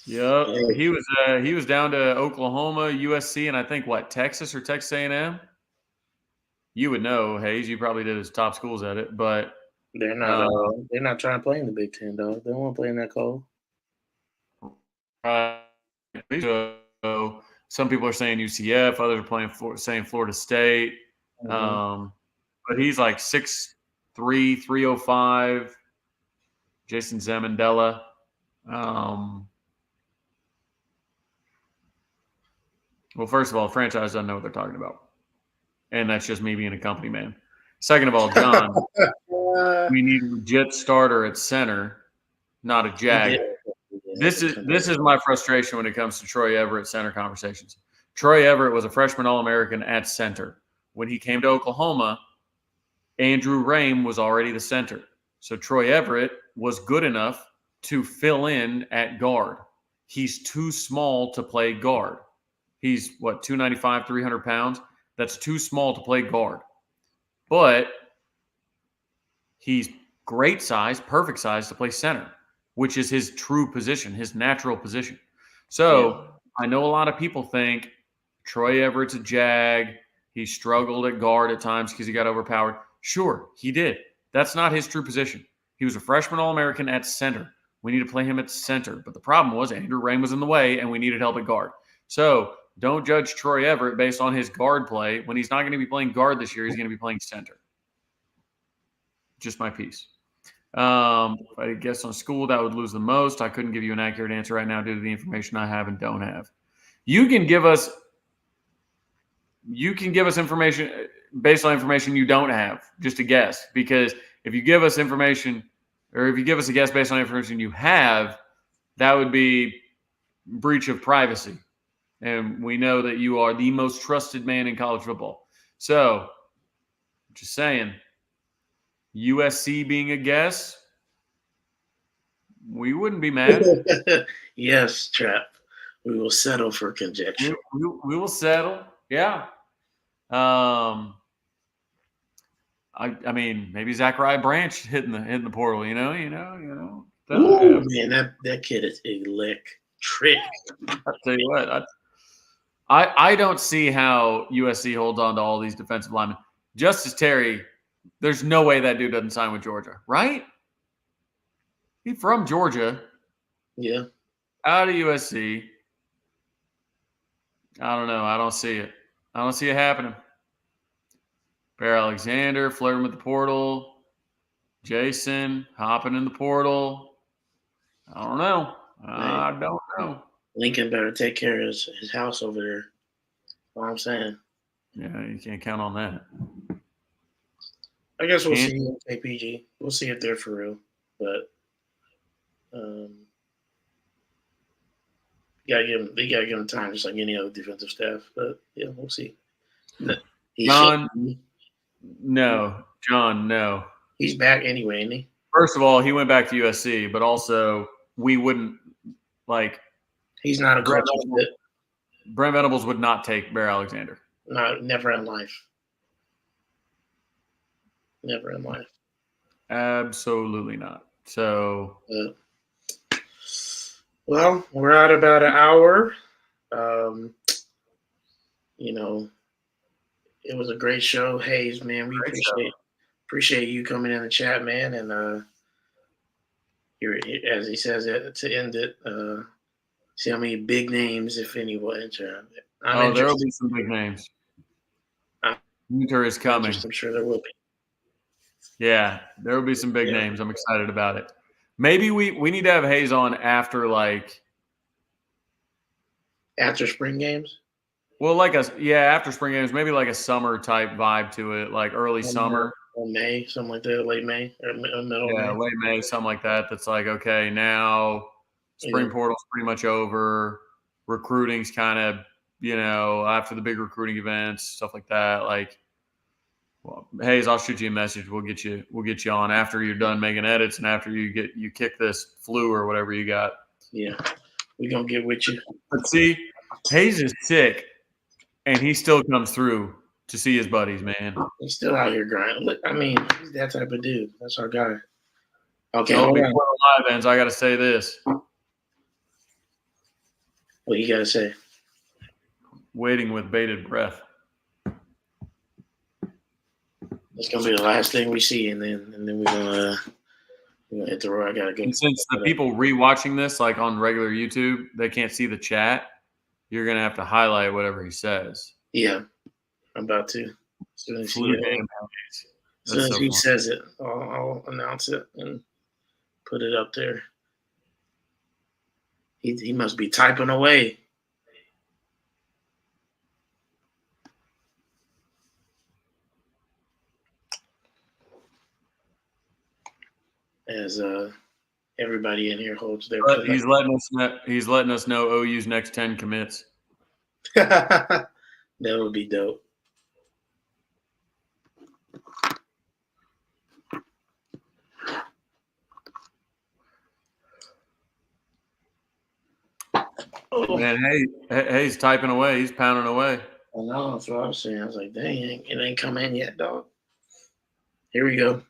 Yep. Yeah. He was down to Oklahoma, USC, and I think Texas or Texas A&M. You would know, Hayes. You probably did his top schools at it, but they're not trying to play in the Big Ten, though. They don't want to play in that cold. So some people are saying UCF, others are saying Florida State. Mm-hmm. But he's 6'3", 305. Jason Zamandela. Well, first of all, franchise doesn't know what they're talking about. And that's just me being a company man. Second of all, John, we need a legit starter at center, not a jag. Yeah. This is my frustration when it comes to Troy Everett center conversations. Troy Everett was a freshman All-American at center. When he came to Oklahoma, Andrew Rame was already the center. So Troy Everett was good enough to fill in at guard. He's too small to play guard. He's 295, 300 pounds. That's too small to play guard. But he's great size, perfect size to play center, which is his true position, his natural position. So I know a lot of people think Troy Everett's a jag. He struggled at guard at times because he got overpowered. Sure, he did. That's not his true position. He was a freshman All-American at center. We need to play him at center. But the problem was Andrew Rame was in the way, and we needed help at guard. So don't judge Troy Everett based on his guard play. When he's not going to be playing guard this year, he's going to be playing center. Just my piece. If I guess on school that would lose the most, I couldn't give you an accurate answer right now due to the information I have and don't have. You can give us information based on information you don't have, just a guess. Because if you give us information, or if you give us a guess based on information you have, that would be breach of privacy. And we know that you are the most trusted man in college football. So, just saying, USC being a guess, we wouldn't be mad. Yes, Trap. We will settle for conjecture. We will settle. Yeah. I mean, maybe Zachariah Branch hitting the portal. You know. Ooh, man, that kid is electric. I'll tell you what. I don't see how USC holds on to all these defensive linemen. Justice Terry There's no way that dude doesn't sign with Georgia, right? He's from Georgia, Yeah. out of USC. I don't know. I don't see it. I don't see it happening. Bear Alexander flirting with the portal. Jason hopping in the portal. I don't know. I don't know. Lincoln better take care of his house over there. That's all I'm saying. Yeah, you can't count on that. I guess we'll And- see in KPG. We'll see if they're for real. But they gotta give him time just like any other defensive staff. But yeah, we'll see. John, no. He's back anyway, isn't he? First of all, he went back to USC, but also we wouldn't like. He's not a Brent culture fit. Brent Venables would not take Bear Alexander. Never in life. Never in life. Absolutely not. So, well, we're at about an hour. It was a great show. Hayes, man, we appreciate you coming in the chat, man, and as he says it, to end it, see how many big names, if any, will enter. there will be some big names. Winter is coming. I'm sure there will be. Yeah, there will be some big names. I'm excited about it. Maybe we need to have Hayes on after spring games. Well, after spring games, maybe like a summer type vibe to it, like early summer. Or May, something like that, late May or middle May. Late May, something like that. That's like, okay, now spring portal's pretty much over. Recruiting's kind of, after the big recruiting events, stuff like that. Like, well, Hayes, I'll shoot you a message. We'll get you on after you're done making edits and after you kick this flu or whatever you got. Yeah, we're gonna get with you. But see, Hayes is sick, and he still comes through to see his buddies, man. He's still out here grinding. Look, I mean, he's that type of dude. That's our guy. Okay, before the live ends, I got to say this. What you got to say? Waiting with bated breath. It's gonna be the last thing we see, and then we're gonna hit the road. I gotta go. And since the people rewatching this, like on regular YouTube, they can't see the chat. You're gonna have to highlight whatever he says. Yeah, I'm about to. As soon as he says it, I'll announce it and put it up there. He must be typing away. As everybody in here holds their. But he's letting us know OU's next 10 commits. That would be dope. Man, he's typing away. He's pounding away. I know. That's what I was saying. I was like, dang, it ain't come in yet, dog. Here we go.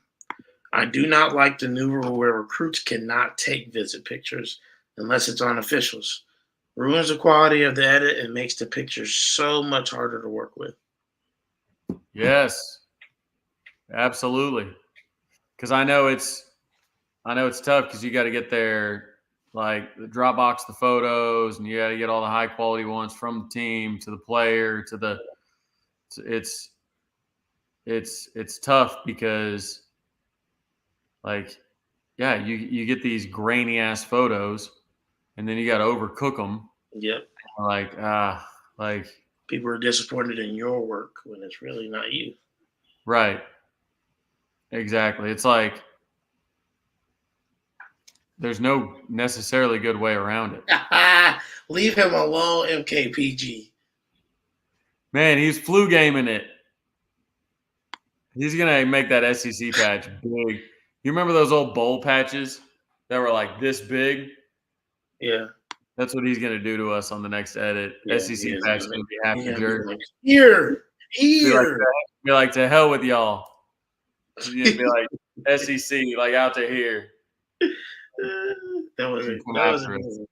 I do not like the new rule where recruits cannot take visit pictures unless it's on officials. Ruins the quality of the edit and makes the pictures so much harder to work with. Yes, absolutely. Because I know it's tough because you got to get there, like the Dropbox, the photos, and you got to get all the high quality ones from the team to the player to the. It's tough because, like, yeah, you get these grainy ass photos, and then you got to overcook them. Yep. Like people are disappointed in your work when it's really not you. Right. Exactly. It's like there's no necessarily good way around it. Leave him alone, MKPG. Man, he's flu gaming it. He's gonna make that SEC patch big. You remember those old bowl patches that were like this big? Yeah. That's what he's gonna do to us on the next edit. Yeah, SEC patch is gonna be half the jersey. Like, here. Be like, to hell with y'all. He's gonna be like SEC, like out to here. That was amazing.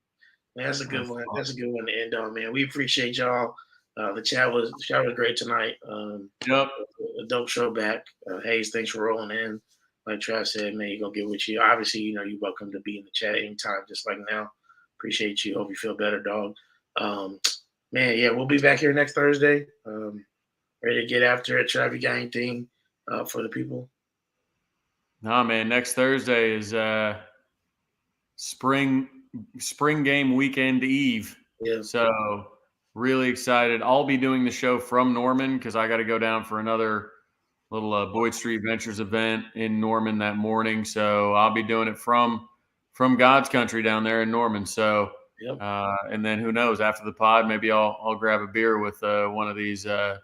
That's a good one. That's a good one to end on, man. We appreciate y'all. The chat was great tonight. Yep. A dope show back. Hayes, thanks for rolling in. Like Trav said, man, you gonna get with you. Obviously, you're welcome to be in the chat anytime, just like now. Appreciate you. Hope you feel better, dog. Man, yeah, we'll be back here next Thursday. Ready to get after it. Trav, you got anything for the people? Nah, man. Next Thursday is spring game weekend eve. Yeah. So really excited. I'll be doing the show from Norman because I got to go down for another little Boyd Street Ventures event in Norman that morning. So I'll be doing it from God's country down there in Norman. So Yep. and then who knows, after the pod, maybe I'll grab a beer with one of these the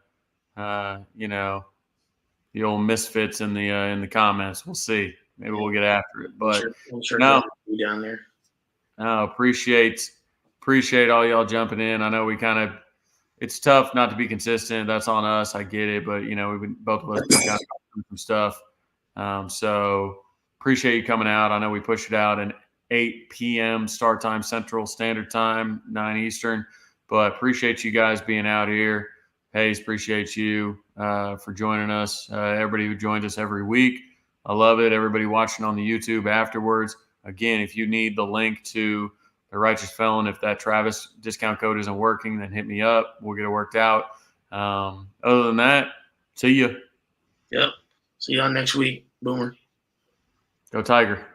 old misfits in the comments. We'll see. Maybe we'll get after it. But I'm sure no, Glenn will be down there. appreciate all y'all jumping in. I know it's tough not to be consistent. That's on us. I get it, but both of us been kind of doing some stuff. So appreciate you coming out. I know we pushed it out at 8 p.m. start time Central Standard Time, 9 Eastern, but appreciate you guys being out here. Hayes, appreciate you for joining us. Everybody who joins us every week, I love it. Everybody watching on the YouTube afterwards. Again, if you need the link to the Righteous Felon, if that Travis discount code isn't working, then hit me up. We'll get it worked out. Other than that, see you. Yep. See y'all next week. Boomer. Go Tiger.